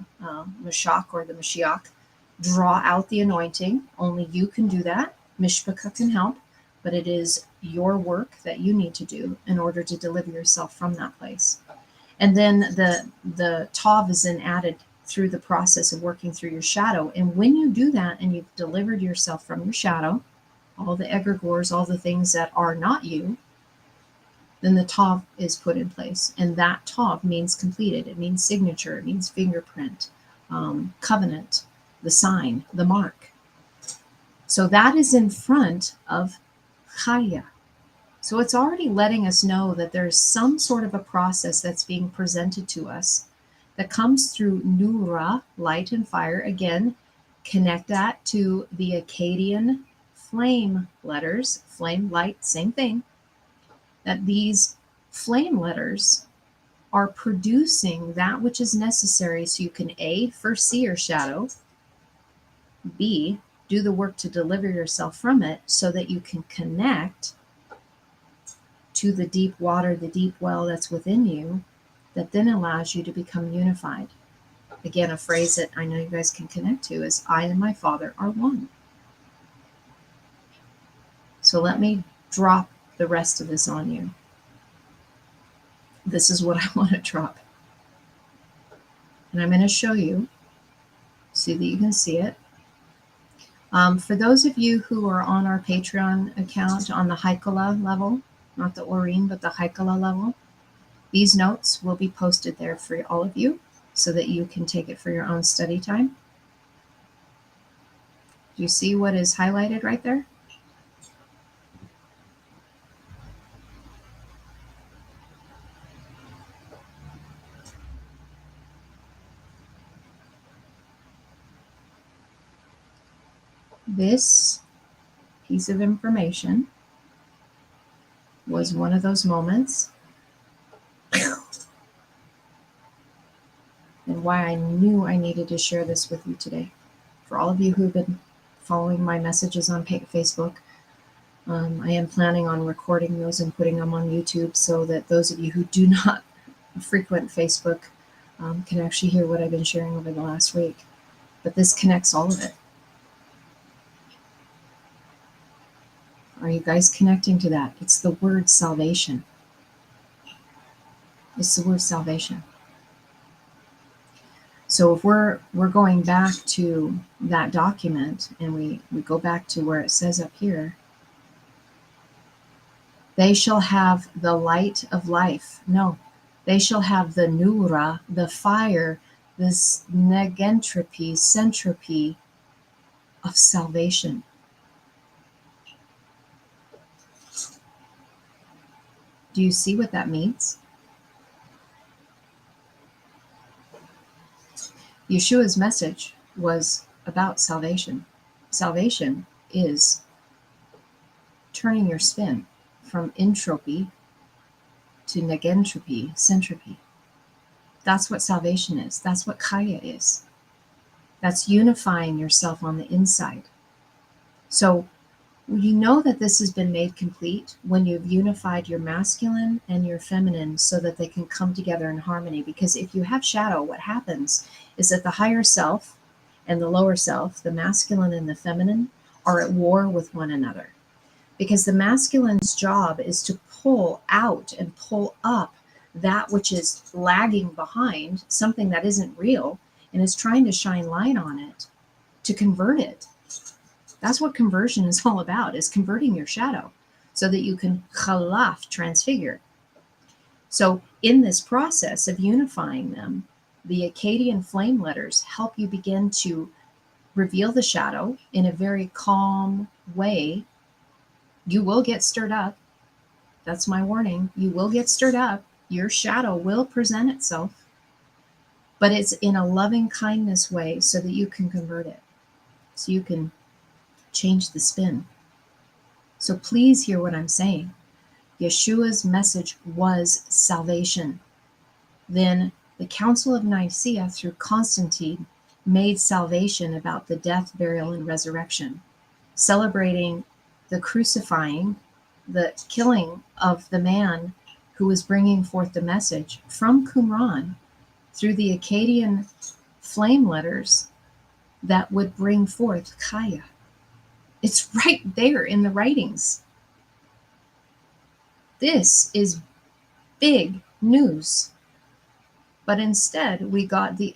Mashach or the Mashiach, draw out the anointing. Only you can do that. Mishpachah can help, but it is your work that you need to do in order to deliver yourself from that place. And then the Tav is then added through the process of working through your shadow. And when you do that and you've delivered yourself from your shadow, all the egregores, all the things that are not you, then the Tav is put in place. And that Tav means completed. It means signature. It means fingerprint, covenant, the sign, the mark. So that is in front of Chiyah. So it's already letting us know that there's some sort of a process that's being presented to us that comes through Nura, light and fire. Again, connect that to the Akkadian flame letters, flame, light, same thing. That these flame letters are producing that which is necessary so you can A, first see your shadow, B, do the work to deliver yourself from it so that you can connect to the deep water, the deep well that's within you, that then allows you to become unified. Again, a phrase that I know you guys can connect to is, I and my Father are one. So let me drop the rest of this on you. This is what I want to drop. And I'm going to show you so that you can see it. For those of you who are on our Patreon account on the Haikala level, not the Orim, but the Haikala level, these notes will be posted there for all of you so that you can take it for your own study time. Do you see what is highlighted right there? This piece of information was one of those moments and why I knew I needed to share this with you today. For all of you who've been following my messages on Facebook, I am planning on recording those and putting them on YouTube so that those of you who do not frequent Facebook can actually hear what I've been sharing over the last week. But this connects all of it. Are you guys connecting to that? It's the word salvation. It's the word salvation. So if we're going back to that document and we go back to where it says up here, they shall have the light of life. No, they shall have the nura, the fire this negentropy, centropy of salvation. Do you see what that means? Yeshua's message was about salvation. Salvation is turning your spin from entropy to negentropy, centropy. That's what salvation is. That's what Chiyah is. That's unifying yourself on the inside. So you know that this has been made complete when you've unified your masculine and your feminine so that they can come together in harmony. Because if you have shadow, what happens is that the higher self and the lower self, the masculine and the feminine, are at war with one another. Because the masculine's job is to pull out and pull up that which is lagging behind, something that isn't real, and is trying to shine light on it to convert it. That's what conversion is all about, is converting your shadow so that you can chalaf, transfigure. So in this process of unifying them, the Akkadian flame letters help you begin to reveal the shadow in a very calm way. You will get stirred up. That's my warning. You will get stirred up. Your shadow will present itself, but it's in a loving kindness way so that you can convert it, so you can change the spin. So please hear what I'm saying. Yeshua's message was salvation. Then the Council of Nicea through Constatine made salvation about the death, burial, and resurrection, celebrating the crucifying, the killing of the man who was bringing forth the message from Qumran through the Akkadian flame letters that would bring forth Chiyah. It's right there in the writings. This is big news. But instead, we got the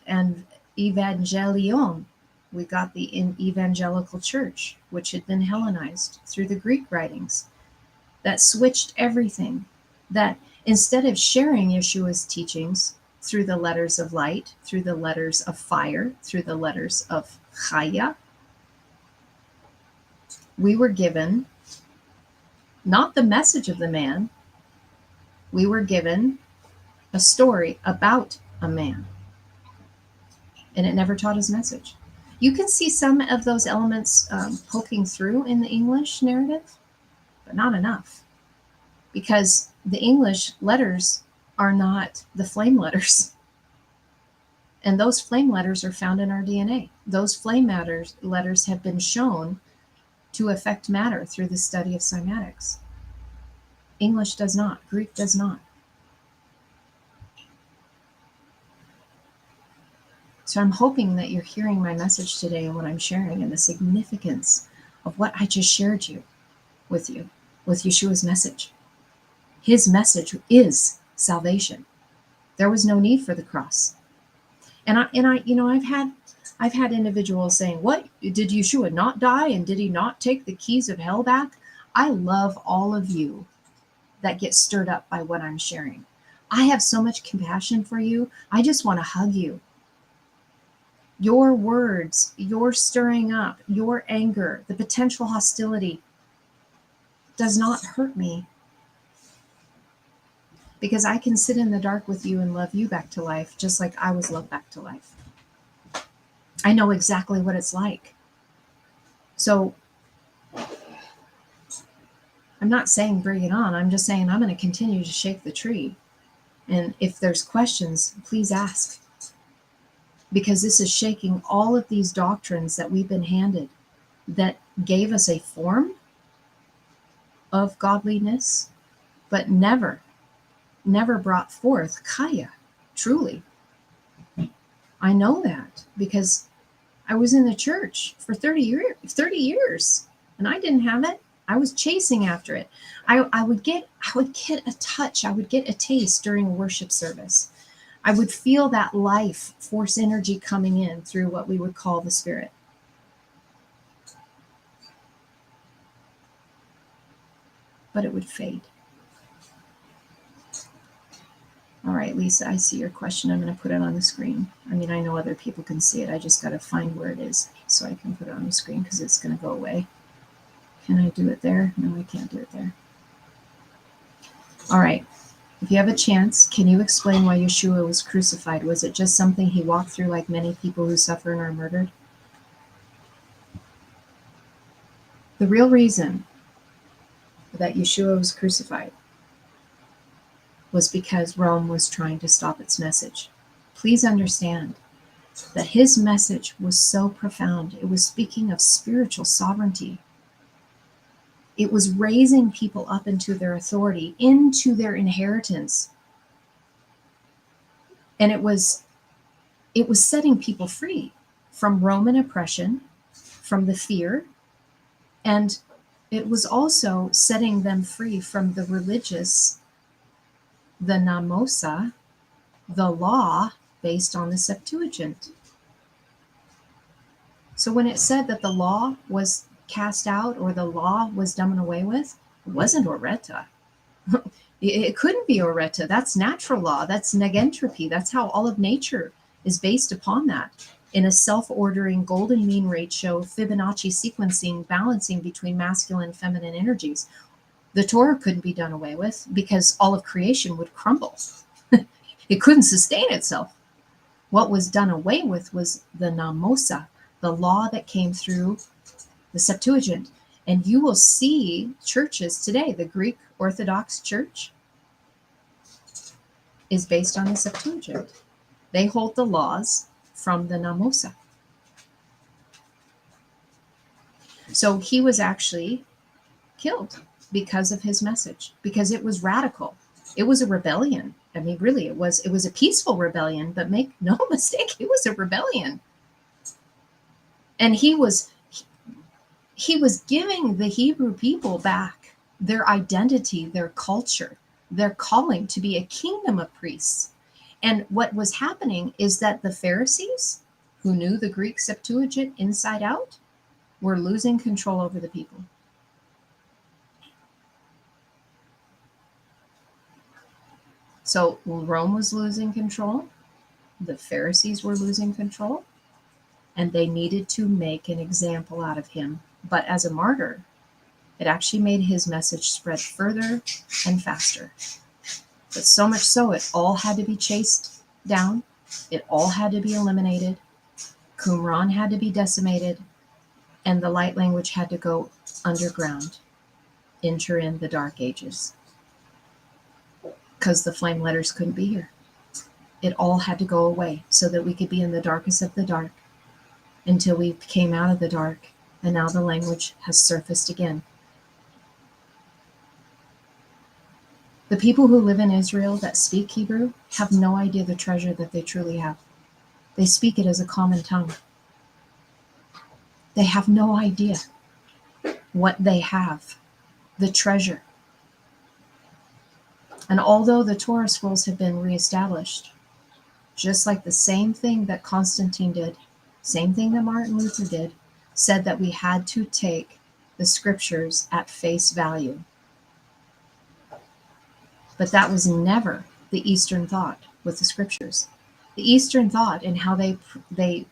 Evangelion. We got the Evangelical church, which had been Hellenized through the Greek writings, that switched everything. That instead of sharing Yeshua's teachings through the letters of light, through the letters of fire, through the letters of Chiyah, we were given not the message of the man, we were given a story about a man. And it never taught his message. You can see some of those elements poking through in the English narrative, but not enough. Because the English letters are not the flame letters. And those flame letters are found in our DNA. Those flame letters have been shown to affect matter through the study of cymatics. English does not. Greek does not. So I'm hoping that you're hearing my message today and what I'm sharing and the significance of what I just shared with Yeshua's message. His message is salvation. There was no need for the cross. And I've had individuals saying, "What, did Yeshua not die, and did he not take the keys of hell back?" I love all of you that get stirred up by what I'm sharing. I have so much compassion for you. I just want to hug you. Your words, your stirring up, your anger, the potential hostility does not hurt me, because I can sit in the dark with you and love you back to life, just like I was loved back to life. I know exactly what it's like. So I'm not saying bring it on. I'm just saying I'm going to continue to shake the tree. And if there's questions, please ask. Because this is shaking all of these doctrines that we've been handed that gave us a form of godliness, but never brought forth Chiyah, truly. I know that because I was in the church for 30 years, and I didn't have it. I was chasing after it. I would get a touch, I would get a taste during a worship service. I would feel that life force energy coming in through what we would call the Spirit. But it would fade. All right, Lisa, I see your question. I'm going to put it on the screen. I mean, I know other people can see it. I just got to find where it is so I can put it on the screen because it's going to go away. Can I do it there? No, I can't do it there. All right. If you have a chance, can you explain why Yeshua was crucified? Was it just something he walked through like many people who suffer and are murdered? The real reason that Yeshua was crucified was because Rome was trying to stop its message. Please understand that his message was so profound. It was speaking of spiritual sovereignty. It was raising people up into their authority, into their inheritance. And it was setting people free from Roman oppression, from the fear, and it was also setting them free from the religious, the namosa, the law based on the Septuagint. So when it said that the law was cast out or the law was done away with, it wasn't oreta. It couldn't be oreta. That's natural law. That's negentropy. That's how all of nature is based upon that. In a self-ordering golden mean ratio, Fibonacci sequencing, balancing between masculine and feminine energies. The Torah couldn't be done away with because all of creation would crumble. It couldn't sustain itself. What was done away with was the namosa, the law that came through the Septuagint. And you will see churches today, the Greek Orthodox Church is based on the Septuagint. They hold the laws from the namosa. So he was actually killed because of his message, because it was radical. It was a rebellion. I mean, really, it was a peaceful rebellion, but make no mistake, it was a rebellion. And he was giving the Hebrew people back their identity, their culture, their calling to be a kingdom of priests. And what was happening is that the Pharisees, who knew the Greek Septuagint inside out, were losing control over the people. So Rome was losing control, the Pharisees were losing control, and they needed to make an example out of him. But as a martyr, it actually made his message spread further and faster. But so much so, it all had to be chased down. It all had to be eliminated. Qumran had to be decimated. And the light language had to go underground, enter in the dark ages. Because the flame letters couldn't be here. It all had to go away so that we could be in the darkest of the dark until we came out of the dark. And now the language has surfaced again. The people who live in Israel that speak Hebrew have no idea the treasure that they truly have. They speak it as a common tongue. They have no idea what they have, the treasure. And although the Torah scrolls have been reestablished, just like the same thing that Constatine did, same thing that Martin Luther did, said that we had to take the scriptures at face value. But that was never the Eastern thought with the scriptures. The Eastern thought and how they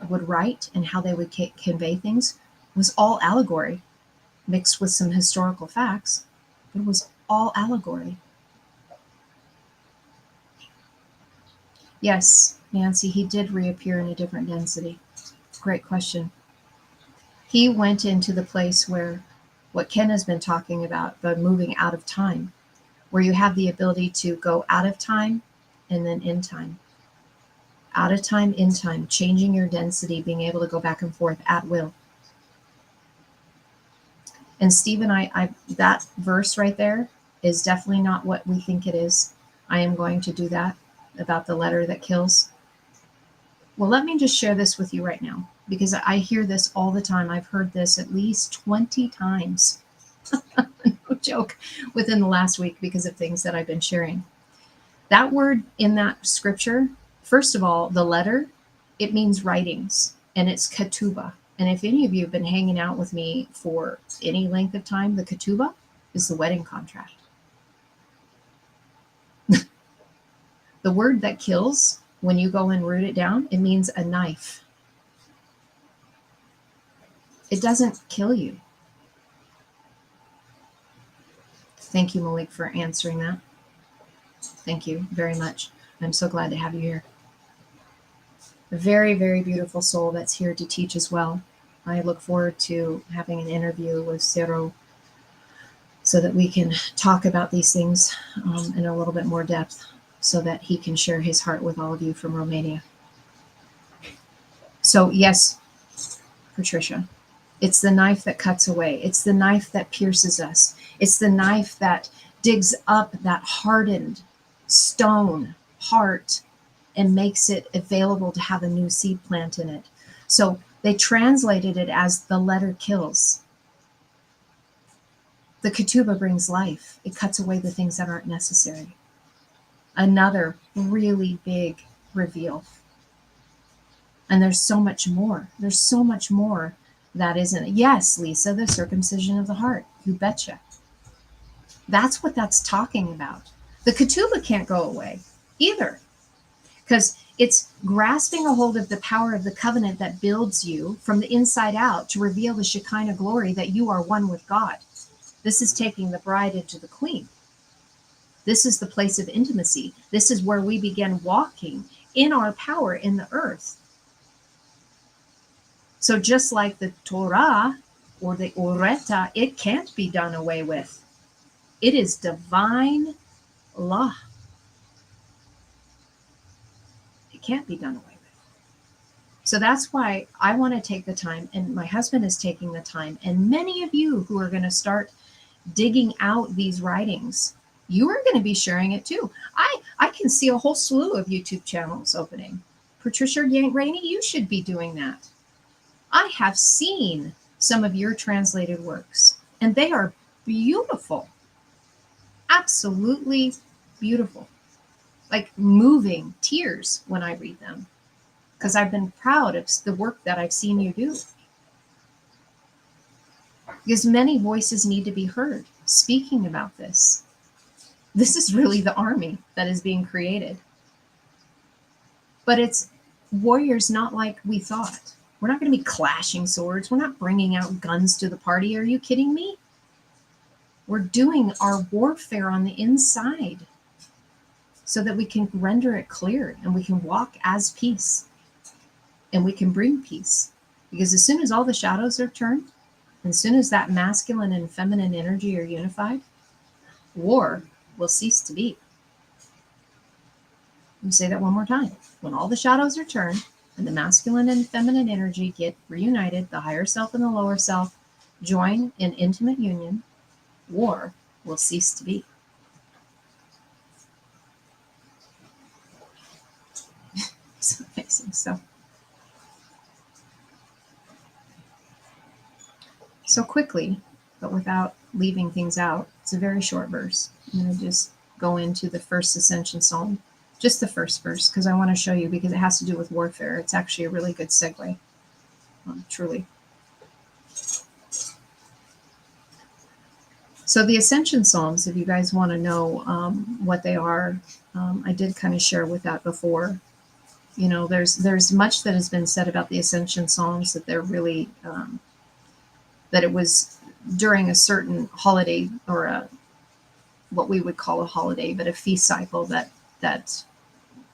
would write and how they would convey things was all allegory, mixed with some historical facts. It was all allegory. Yes, Nancy, he did reappear in a different density. Great question. He went into the place where what Ken has been talking about, the moving out of time, where you have the ability to go out of time and then in time. Out of time, in time, changing your density, being able to go back and forth at will. And Stephen, I that verse right there is definitely not what we think it is. I am going to do that about the letter that kills. Well, let me just share this with you right now, because I hear this all the time. I've heard this at least 20 times. No joke, within the last week because of things that I've been sharing. That word in that scripture, first of all, the letter, it means writings, and it's ketubah. And if any of you have been hanging out with me for any length of time, the ketubah is the wedding contract. The The word that kills, when you go and root it down, it means a knife. It doesn't kill you. Thank you, Malik, for answering that. Thank you very much. I'm so glad to have you here. A very, very beautiful soul that's here to teach as well. I look forward to having an interview with Cero so that we can talk about these things in a little bit more depth, so that he can share his heart with all of you from Romania. So yes, Patricia, it's the knife that cuts away. It's the knife that pierces us. It's the knife that digs up that hardened stone heart and makes it available to have a new seed plant in it. So they translated it as the letter kills. The ketubah brings life. It cuts away the things that aren't necessary. Another really big reveal. And there's so much more. There's so much more that isn't. Yes, Lisa, the circumcision of the heart. You betcha. That's what that's talking about. The ketubah can't go away either, because it's grasping a hold of the power of the covenant that builds you from the inside out to reveal the Shekinah glory that you are one with God. This is taking the bride into the queen. This is the place of intimacy. This is where we begin walking in our power in the earth. So just like the Torah or the Oreta, it can't be done away with. It is divine law. It can't be done away with. So that's why I want to take the time, and my husband is taking the time, and many of you who are going to start digging out these writings, you are going to be sharing it too. I can see a whole slew of YouTube channels opening. Patricia Rainey, you should be doing that. I have seen some of your translated works, and they are beautiful. Absolutely beautiful. Like moving tears when I read them, because I've been proud of the work that I've seen you do. Because many voices need to be heard speaking about this. This is really the army that is being created. But it's warriors not like we thought. We're not going to be clashing swords. We're not bringing out guns to the party. Are you kidding me? We're doing our warfare on the inside so that we can render it clear and we can walk as peace and we can bring peace. Because as soon as all the shadows are turned, and as soon as that masculine and feminine energy are unified, war will cease to be. Let me say that one more time. When all the shadows are turned and the masculine and feminine energy get reunited, the higher self and the lower self join in intimate union, war will cease to be. It's amazing. So quickly, but without leaving things out, it's a very short verse. I'm going to just go into the first Ascension Psalm, just the first verse, because I want to show you, because it has to do with warfare. It's actually a really good segue, truly. So the Ascension Psalms, if you guys want to know what they are, I did kind of share with that before. You know, there's much that has been said about the Ascension Psalms, that they're really, that it was during a certain holiday, or what we would call a holiday, but a feast cycle, that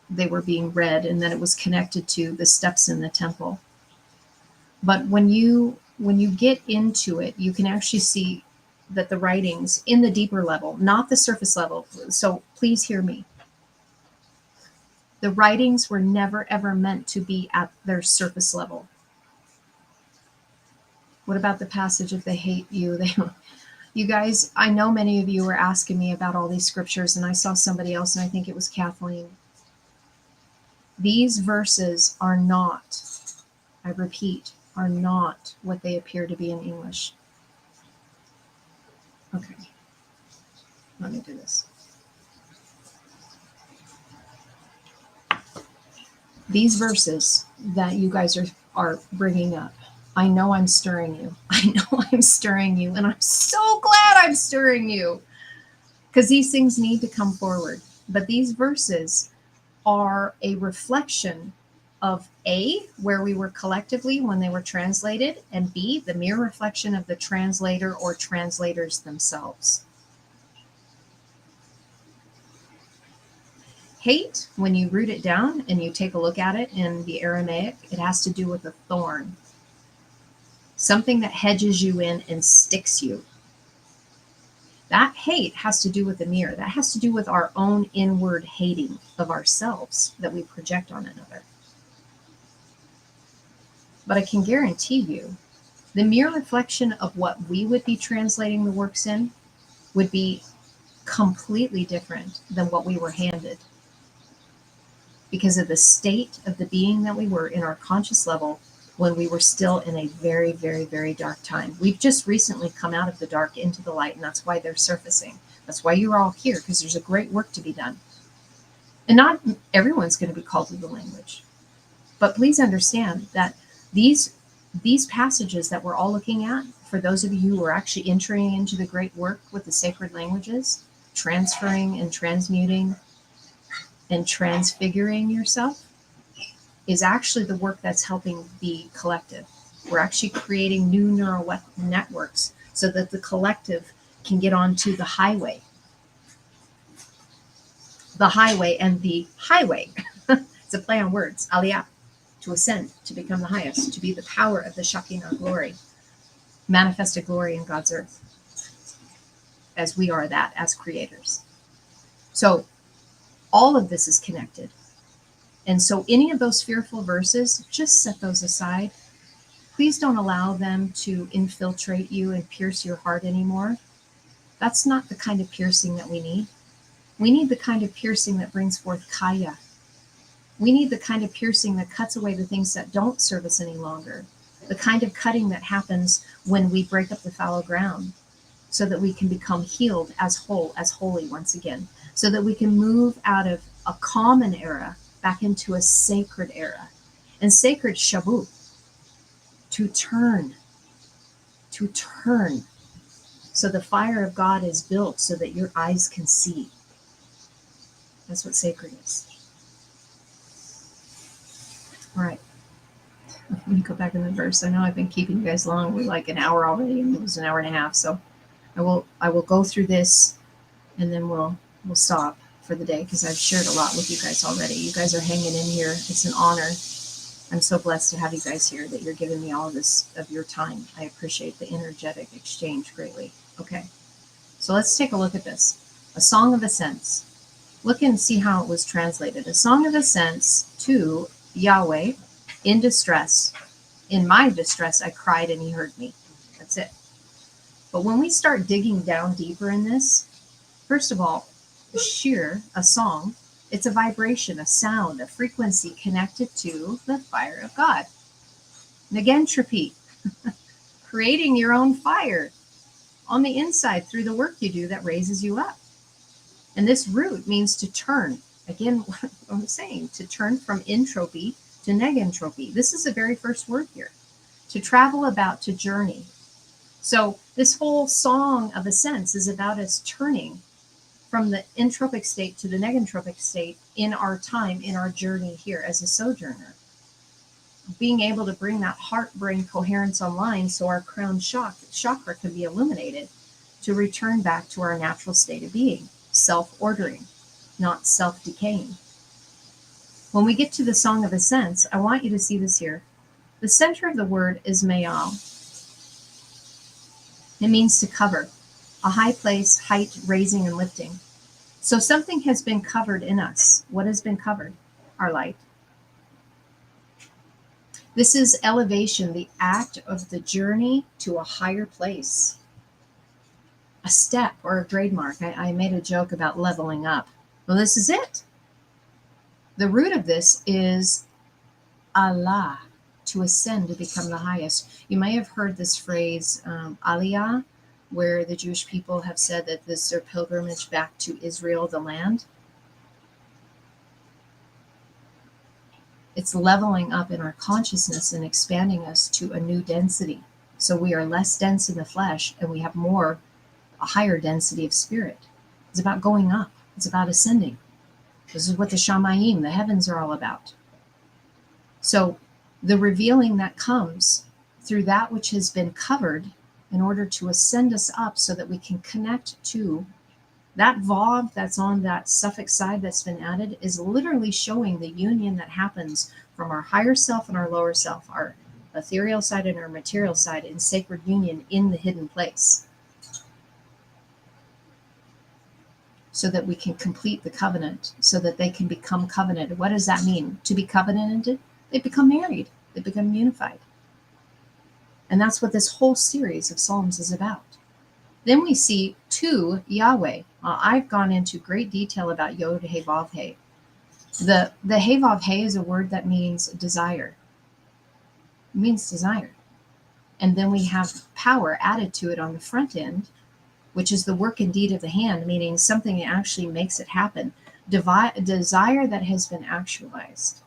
they were being read, and that it was connected to the steps in the temple. But when you get into it, you can actually see that the writings in the deeper level, not the surface level. So please hear me. The writings were never ever meant to be at their surface level. What about the passage, if they hate you, they you guys, I know many of you were asking me about all these scriptures, and I saw somebody else, and I think it was Kathleen. These verses are not, I repeat, are not what they appear to be in English. Okay, let me do this. These verses that you guys are bringing up, I know I'm stirring you. I know I'm stirring you, and I'm so glad I'm stirring you, because these things need to come forward. But these verses are a reflection of A, where we were collectively when they were translated, and B, the mere reflection of the translator or translators themselves. Hate, when you root it down and you take a look at it in the Aramaic, it has to do with a thorn. Something that hedges you in and sticks you. That hate has to do with the mirror. That has to do with our own inward hating of ourselves that we project on another. But I can guarantee you, the mere reflection of what we would be translating the works in would be completely different than what we were handed, because of the state of the being that we were in our conscious level when we were still in a very, very, very dark time. We've just recently come out of the dark into the light, and that's why they're surfacing. That's why you're all here, because there's a great work to be done. And not everyone's going to be called to the language. But please understand that these passages that we're all looking at, for those of you who are actually entering into the great work with the sacred languages, transferring and transmuting and transfiguring yourself, is actually the work that's helping the collective. We're actually creating new neural networks so that the collective can get onto the highway. The highway and the highway. It's a play on words. Aliyah, to ascend, to become the highest, to be the power of the Shekinah glory, manifested glory in God's earth, as we are that as creators. So all of this is connected. And so any of those fearful verses, just set those aside. Please don't allow them to infiltrate you and pierce your heart anymore. That's not the kind of piercing that we need. We need the kind of piercing that brings forth Chiyah. We need the kind of piercing that cuts away the things that don't serve us any longer. The kind of cutting that happens when we break up the fallow ground, so that we can become healed as whole, as holy once again, so that we can move out of a common era back into a sacred era. And sacred shabu, to turn. So the fire of God is built so that your eyes can see. That's what sacred is. All right. Let me go back in the verse. I know I've been keeping you guys long. We're like an hour already, and it was an hour and a half. So I will go through this, and then we'll stop for the day, because I've shared a lot with you guys already. You guys are hanging in here. It's an honor. I'm so blessed to have you guys here, that you're giving me all of this of your time. I appreciate the energetic exchange greatly. Okay, so let's take a look at this. A song of ascents. Look and see how it was translated. A song of ascents to Yahweh in distress. In my distress, I cried and he heard me. That's it. But when we start digging down deeper in this, first of all, shir, a song, it's a vibration, a sound, a frequency connected to the fire of God. Negentropy, creating your own fire on the inside through the work you do that raises you up. And this root means to turn. Again, what I'm saying, to turn from entropy to negentropy. This is the very first word here. To travel about, to journey. So this whole song of ascents is about us turning from the entropic state to the negentropic state in our time, in our journey here as a sojourner. Being able to bring that heart-brain coherence online so our crown chakra can be illuminated, to return back to our natural state of being, self-ordering, not self-decaying. When we get to the Song of Ascents, I want you to see this here. The center of the word is mayal. It means to cover, a high place, height, raising, and lifting. So something has been covered in us. What has been covered? Our light. This is elevation, the act of the journey to a higher place. A step or a grade mark. I made a joke about leveling up. Well, this is it. The root of this is Allah, to ascend, to become the highest. You may have heard this phrase, Aliyah, where the Jewish people have said that this is their pilgrimage back to Israel, the land. It's leveling up in our consciousness and expanding us to a new density. So we are less dense in the flesh, and we have a higher density of spirit. It's about going up. It's about ascending. This is what the Shamayim, the heavens, are all about. So the revealing that comes through that which has been covered in order to ascend us up so that we can connect to that vav that's on that suffix side that's been added is literally showing the union that happens from our higher self and our lower self, our ethereal side and our material side, in sacred union in the hidden place, so that we can complete the covenant, so that they can become covenanted. What does that mean? To be covenanted? They become married. They become unified. And that's what this whole series of Psalms is about. Then we see to Yahweh. I've gone into great detail about Yod He Vav He. The He Vav He is a word that means desire. It means desire. And then we have power added to it on the front end, which is the work and deed of the hand, meaning something that actually makes it happen. Desire that has been actualized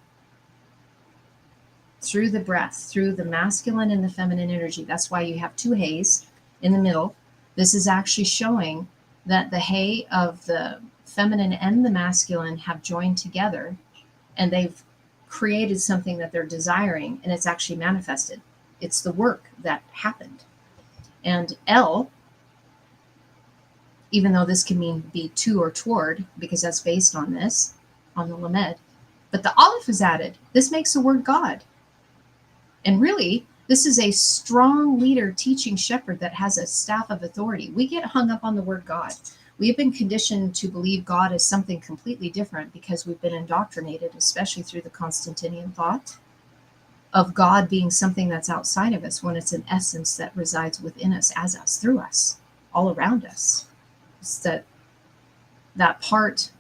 through the breath, through the masculine and the feminine energy. That's why you have two He's in the middle. This is actually showing that the He of the feminine and the masculine have joined together, and they've created something that they're desiring, and it's actually manifested. It's the work that happened. And El, even though this can mean be to or toward, because that's based on this, on the Lamed, but the Aleph is added. This makes the word God. And really, this is a strong leader, teaching shepherd that has a staff of authority. We get hung up on the word God. We have been conditioned to believe God is something completely different because we've been indoctrinated, especially through the Constantinian thought, of God being something that's outside of us, when it's an essence that resides within us, as us, through us, all around us. It's that part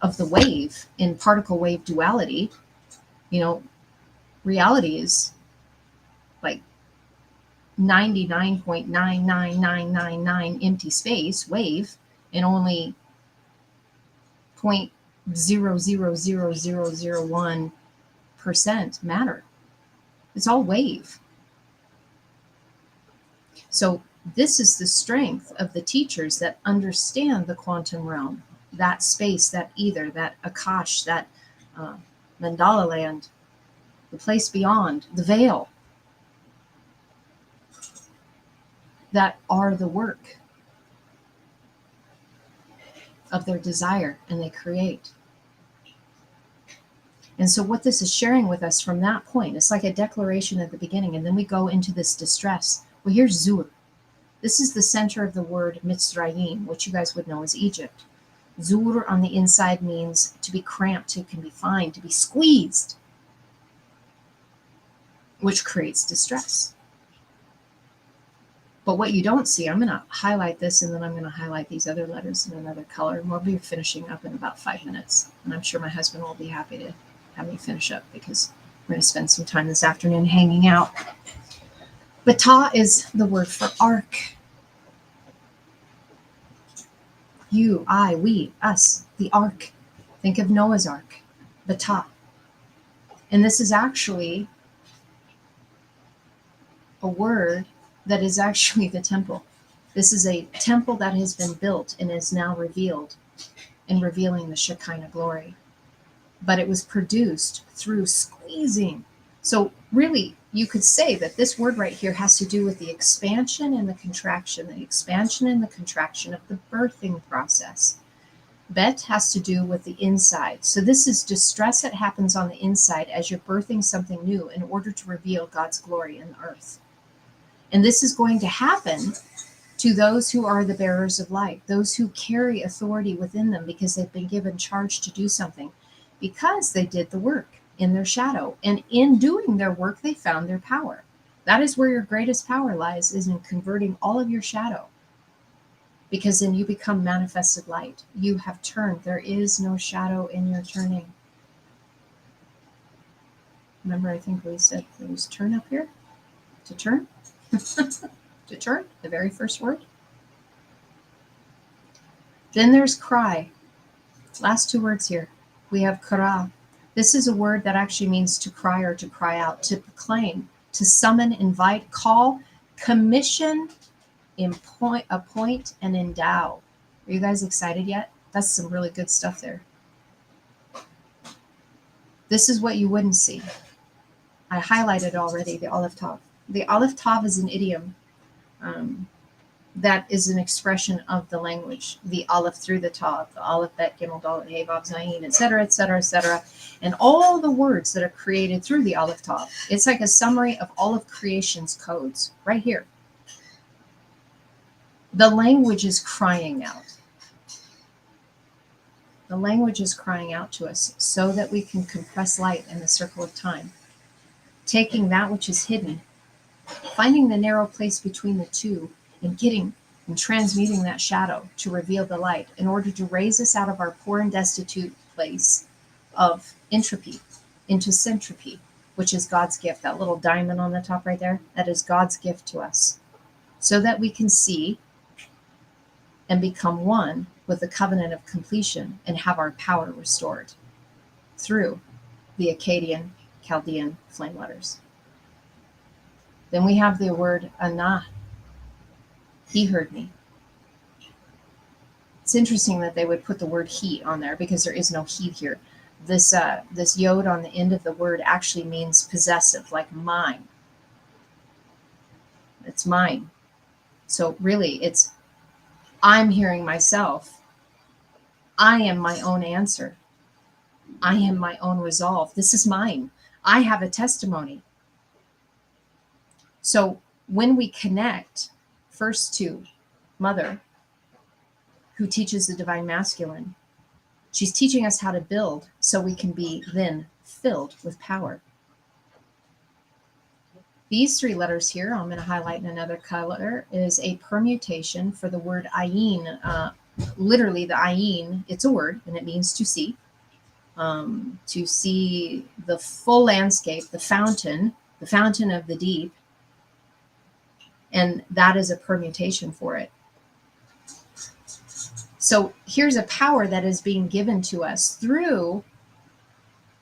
of the wave in particle wave duality. Reality is like 99.99999 empty space wave, and only 0.000001% matter. It's all wave. So this is the strength of the teachers that understand the quantum realm, that space, that ether, that Akash, that Mandala land, the place beyond, the veil, that are the work of their desire, and they create. And so what this is sharing with us from that point, it's like a declaration at the beginning, and then we go into this distress. Well, here's Zur. This is the center of the word Mitzrayim, which you guys would know as Egypt. Zur on the inside means to be cramped, to be confined, to be squeezed, which creates distress. But what you don't see, I'm going to highlight this, and then I'm going to highlight these other letters in another color, and we'll be finishing up in about 5 minutes. And I'm sure my husband will be happy to have me finish up, because we're going to spend some time this afternoon hanging out. Bata is the word for ark. You, I, we, us, the ark. Think of Noah's ark, Bata. And this is actually a word that is actually the temple. This is a temple that has been built and is now revealed, and revealing the Shekinah glory. But it was produced through squeezing. So really, you could say that this word right here has to do with the expansion and the contraction of the birthing process. Bet has to do with the inside. So this is distress that happens on the inside as you're birthing something new in order to reveal God's glory in the earth. And this is going to happen to those who are the bearers of light, those who carry authority within them because they've been given charge to do something, because they did the work in their shadow. And in doing their work, they found their power. That is where your greatest power lies, is in converting all of your shadow. Because then you become manifested light. You have turned. There is no shadow in your turning. Remember, I think we said there was turn up here? To turn? To turn, the very first word. Then there's cry. Last two words here. We have kara. This is a word that actually means to cry or to cry out, to proclaim, to summon, invite, call, commission, appoint, and endow. Are you guys excited yet? That's some really good stuff there. This is what you wouldn't see. I highlighted already the Aleph Tav. The Aleph Tav is an idiom that is an expression of the language. The Aleph through the Tav, the Aleph, Bet, Gimel, Dalet, Hey, Vav, Zayin, etc., etc., etc., and all the words that are created through the Aleph Tav. It's like a summary of all of creation's codes right here. The language is crying out. The language is crying out to us so that we can compress light in the circle of time, taking that which is hidden, finding the narrow place between the two, and getting and transmuting that shadow to reveal the light in order to raise us out of our poor and destitute place of entropy into syntropy, which is God's gift. That little diamond on the top right there, that is God's gift to us, so that we can see and become one with the covenant of completion and have our power restored through the Akkadian Chaldean flame letters. Then we have the word Anah. He heard me. It's interesting that they would put the word he on there because there is no he here. This yod on the end of the word actually means possessive, like mine. It's mine. So really, it's I'm hearing myself. I am my own answer. I am my own resolve. This is mine. I have a testimony. So when we connect first to Mother, who teaches the divine masculine, she's teaching us how to build so we can be then filled with power. These three letters here, I'm going to highlight in another color, is a permutation for the word ayin. Literally, the ayin, it's a word, and it means to see. To see the full landscape, the fountain of the deep. And that is a permutation for it. So here's a power that is being given to us through.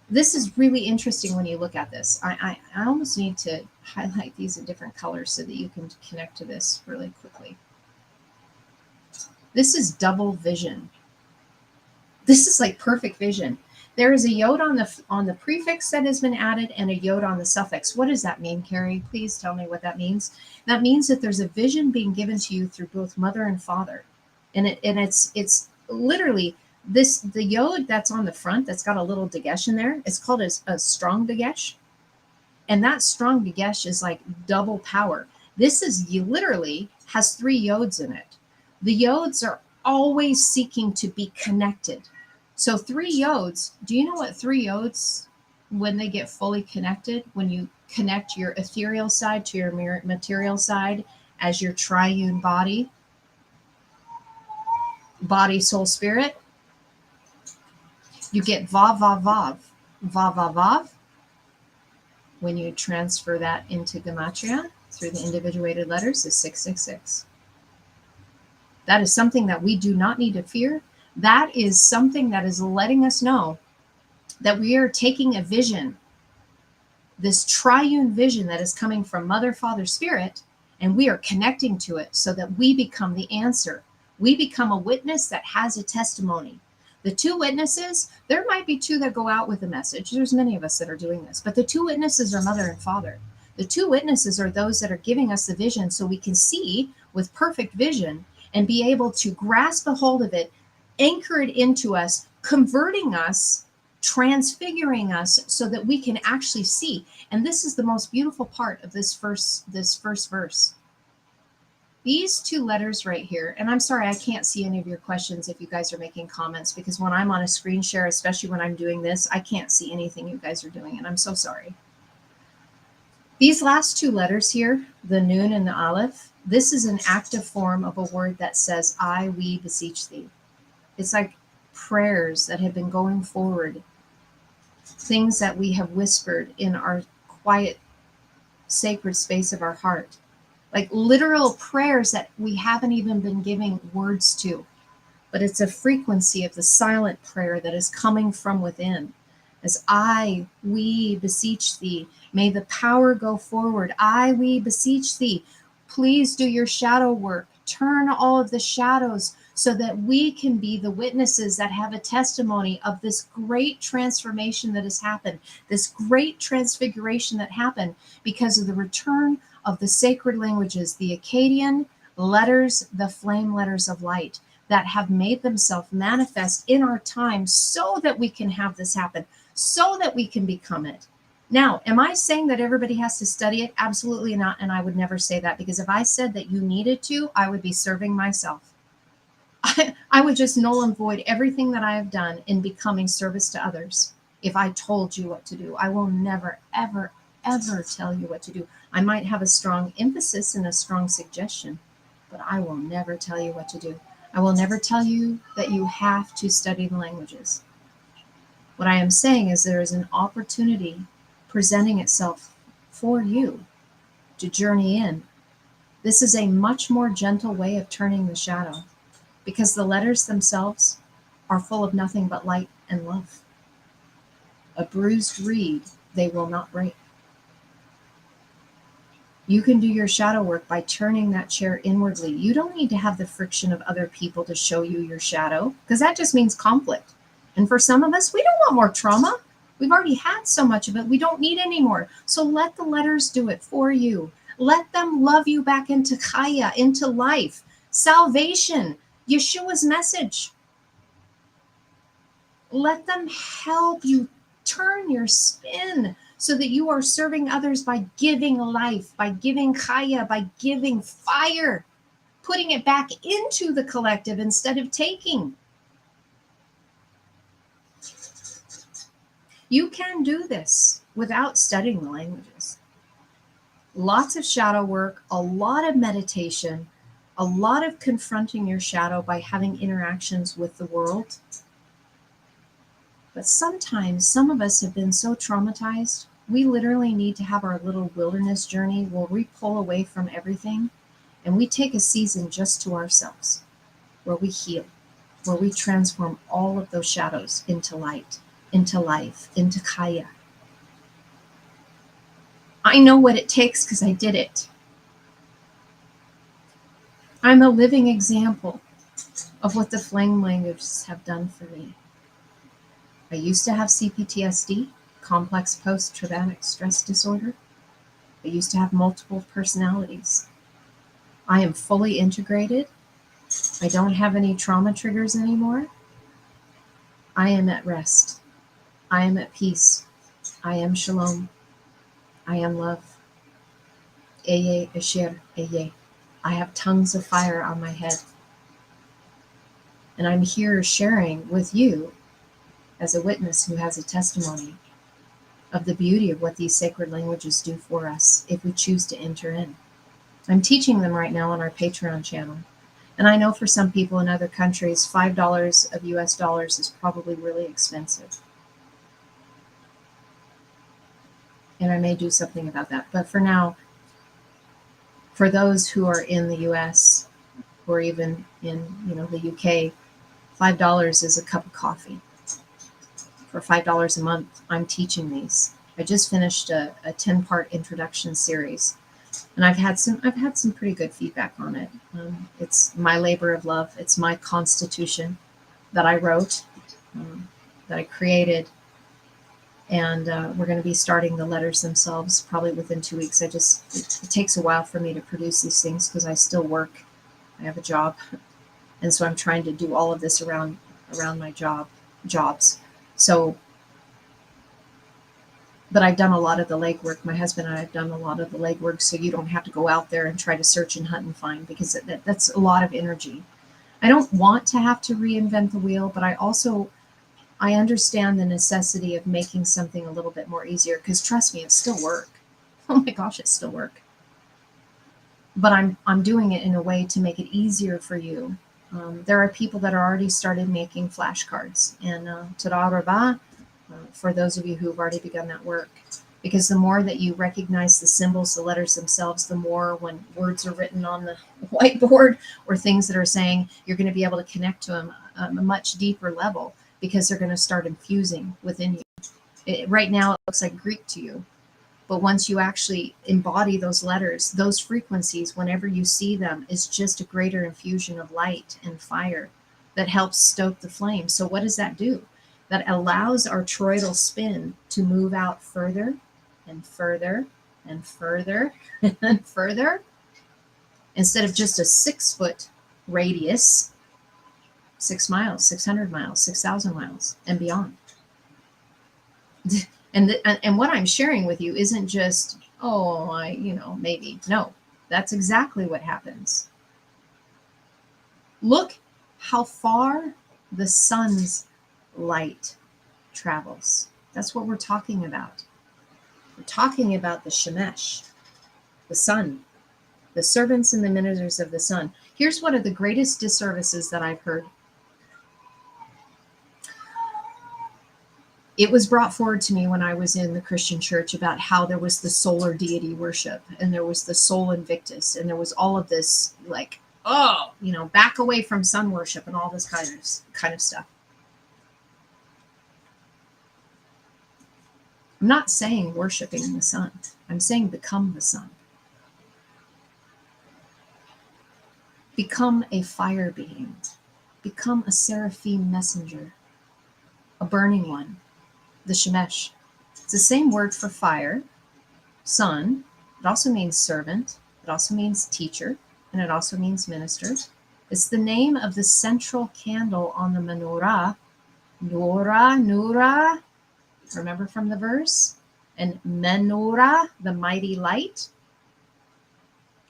This is really interesting when you look at this. I almost need to highlight these in different colors so that you can connect to this really quickly. This is double vision. This is like perfect vision. There is a yod on the prefix that has been added and a yod on the suffix. What does that mean, Carrie? Please tell me what that means. That means that there's a vision being given to you through both mother and father. And it's literally the yod that's on the front that's got a little dagesh in there. It's called a strong dagesh. And that strong dagesh is like double power. This is literally has 3 yods in it. The yods are always seeking to be connected. So 3 yods, do you know what 3 yods, when they get fully connected, when you connect your ethereal side to your material side as your triune body, soul, spirit, you get vav, vav, vav. Vav, vav, vav. When you transfer that into Gematria through the individuated letters is 666. That is something that we do not need to fear. That is something that is letting us know that we are taking a vision, this triune vision that is coming from Mother, Father, Spirit, and we are connecting to it so that we become the answer. We become a witness that has a testimony. The 2 witnesses, there might be 2 that go out with a message. There's many of us that are doing this, but the 2 witnesses are Mother and Father. The 2 witnesses are those that are giving us the vision so we can see with perfect vision and be able to grasp a hold of it, anchor it into us, converting us, transfiguring us so that we can actually see. And this is the most beautiful part of this first verse. These 2 letters right here, and I'm sorry, I can't see any of your questions if you guys are making comments, because when I'm on a screen share, especially when I'm doing this, I can't see anything you guys are doing, and I'm so sorry. These last 2 letters here, the Nun and the Aleph, this is an active form of a word that says, I, we beseech thee. It's like prayers that have been going forward, things that we have whispered in our quiet, sacred space of our heart. Like literal prayers that we haven't even been giving words to, but it's a frequency of the silent prayer that is coming from within. As I, we beseech thee, may the power go forward. I, we beseech thee, please do your shadow work. Turn all of the shadows so that we can be the witnesses that have a testimony of this great transformation that has happened, this great transfiguration that happened because of the return of the sacred languages, the Akkadian letters, the flame letters of light that have made themselves manifest in our time so that we can have this happen, so that we can become it. Now, am I saying that everybody has to study it? Absolutely not. And I would never say that, because if I said that you needed to, I would be serving myself. I would just null and void everything that I have done in becoming service to others if I told you what to do. I will never, ever, ever tell you what to do. I might have a strong emphasis and a strong suggestion, but I will never tell you what to do. I will never tell you that you have to study the languages. What I am saying is there is an opportunity presenting itself for you to journey in. This is a much more gentle way of turning the shadow, because the letters themselves are full of nothing but light and love. A bruised reed they will not break. You can do your shadow work by turning that chair inwardly. You don't need to have the friction of other people to show you your shadow, because that just means conflict. And for some of us, we don't want more trauma. We've already had so much of it. We don't need any more. So let the letters do it for you. Let them love you back into Chiyah, into life, salvation, Yeshua's message. Let them help you turn your spin so that you are serving others by giving life, by giving Chiyah, by giving fire, putting it back into the collective instead of taking. You can do this without studying the languages. Lots of shadow work, a lot of meditation, a lot of confronting your shadow by having interactions with the world. But sometimes some of us have been so traumatized, we literally need to have our little wilderness journey where we pull away from everything and we take a season just to ourselves, where we heal, where we transform all of those shadows into light, into life, into Chiyah. I know what it takes because I did it. I'm a living example of what the flame languages have done for me. I used to have CPTSD, complex post-traumatic stress disorder. I used to have multiple personalities. I am fully integrated. I don't have any trauma triggers anymore. I am at rest. I am at peace. I am shalom. I am love. Eye Asher Eye. I have tongues of fire on my head. And I'm here sharing with you as a witness who has a testimony of the beauty of what these sacred languages do for us if we choose to enter in. I'm teaching them right now on our Patreon channel. And I know for some people in other countries, $5 of US dollars is probably really expensive. And I may do something about that. But for now, for those who are in the US or even in the UK, $5 is a cup of coffee. For $5 a month, I'm teaching these. I just finished a 10-part introduction series, and I've had some pretty good feedback on it. It's my labor of love. It's my constitution that I wrote, that I created, and we're going to be starting the letters themselves probably within 2 weeks. It takes a while for me to produce these things because I still work. I have a job, and so I'm trying to do all of this around my jobs. So, but I've done a lot of the legwork. My husband and I have done a lot of the legwork, so you don't have to go out there and try to search and hunt and find, because that's a lot of energy. I don't want to have to reinvent the wheel, but I understand the necessity of making something a little bit more easier, because trust me, it's still work. Oh my gosh, it's still work. But I'm doing it in a way to make it easier for you. There are people that are already started making flashcards, and Toda Rabah, for those of you who have already begun that work, because the more that you recognize the symbols, the letters themselves, the more when words are written on the whiteboard or things that are saying, you're going to be able to connect to them a much deeper level, because they're going to start infusing within you. Right now, it looks like Greek to you, But once you actually embody those letters, those frequencies, whenever you see them, is just a greater infusion of light and fire that helps stoke the flame. So what does that do? That allows our toroidal spin to move out further and further and further and further. Instead of just a 6-foot radius, 6 miles, 600 miles, 6,000 miles, and beyond. And what I'm sharing with you isn't just, maybe. No, that's exactly what happens. Look how far the sun's light travels. That's what we're talking about. We're talking about the Shemesh, the sun, the servants and the ministers of the sun. Here's one of the greatest disservices that I've heard. It was brought forward to me when I was in the Christian church about how there was the solar deity worship, and there was the Sol Invictus, and there was all of this back away from sun worship and all this kind of stuff. I'm not saying worshiping the sun. I'm saying become the sun. Become a fire being. Become a seraphim messenger, a burning one. The Shemesh. It's the same word for fire, sun. It also means servant. It also means teacher. And it also means minister. It's the name of the central candle on the menorah. Nura. Remember from the verse? And menorah, the mighty light.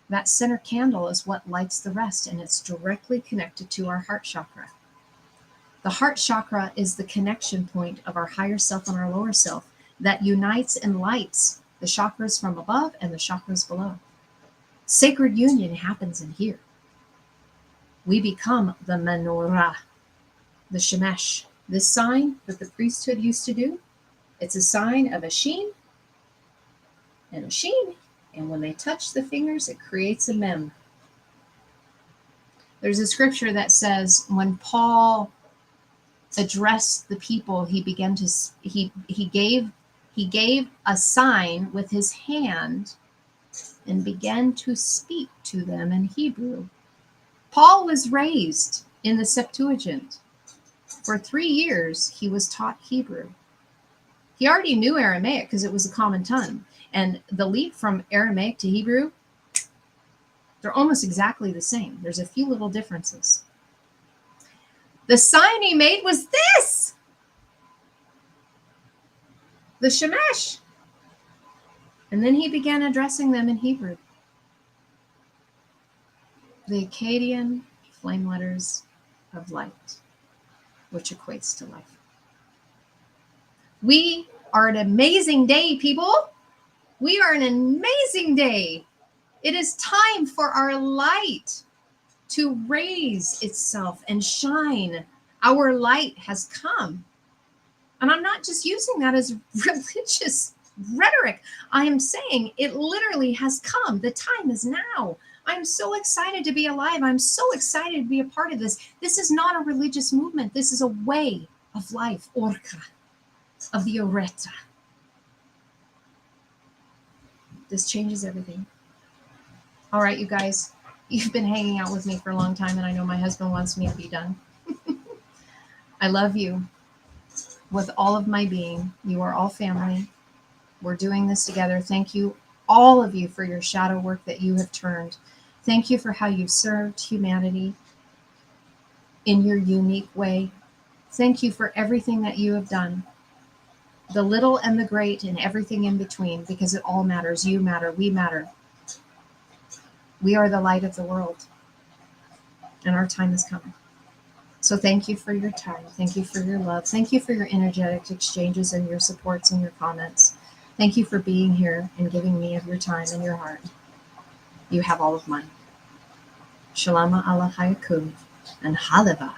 That center candle is what lights the rest, and it's directly connected to our heart chakra. The heart chakra is the connection point of our higher self and our lower self that unites and lights the chakras from above and the chakras below. Sacred union happens in here. We become the menorah, the Shemesh. This sign that the priesthood used to do, it's a sign of a sheen and a sheen. And when they touch the fingers, it creates a mem. There's a scripture that says when Paul addressed the people, he gave a sign with his hand and began to speak to them in Hebrew. Paul was raised in the Septuagint. For 3 years, he was taught Hebrew. He already knew Aramaic because it was a common tongue. And the leap from Aramaic to Hebrew, they're almost exactly the same. There's a few little differences. The sign he made was this. The Shemesh. And then he began addressing them in Hebrew. The Akkadian flame letters of light, which equates to life. We are an amazing day, people. We are an amazing day. It is time for our light to raise itself and shine. Our light has come. And I'm not just using that as religious rhetoric. I am saying it literally has come. The time is now. I'm so excited to be alive. I'm so excited to be a part of this. This is not a religious movement. This is a way of life, orca, of the oreta. This changes everything. All right, you guys, you've been hanging out with me for a long time, and I know my husband wants me to be done. I love you with all of my being. You are all family. We're doing this together. Thank you, all of you, for your shadow work that you have turned. Thank you for how you've served humanity in your unique way. Thank you for everything that you have done, the little and the great and everything in between, because it all matters. You matter. We matter. We are the light of the world, and our time is coming. So thank you for your time. Thank you for your love. Thank you for your energetic exchanges and your supports and your comments. Thank you for being here and giving me of your time and your heart. You have all of mine. Shalom ala hayakum and halava.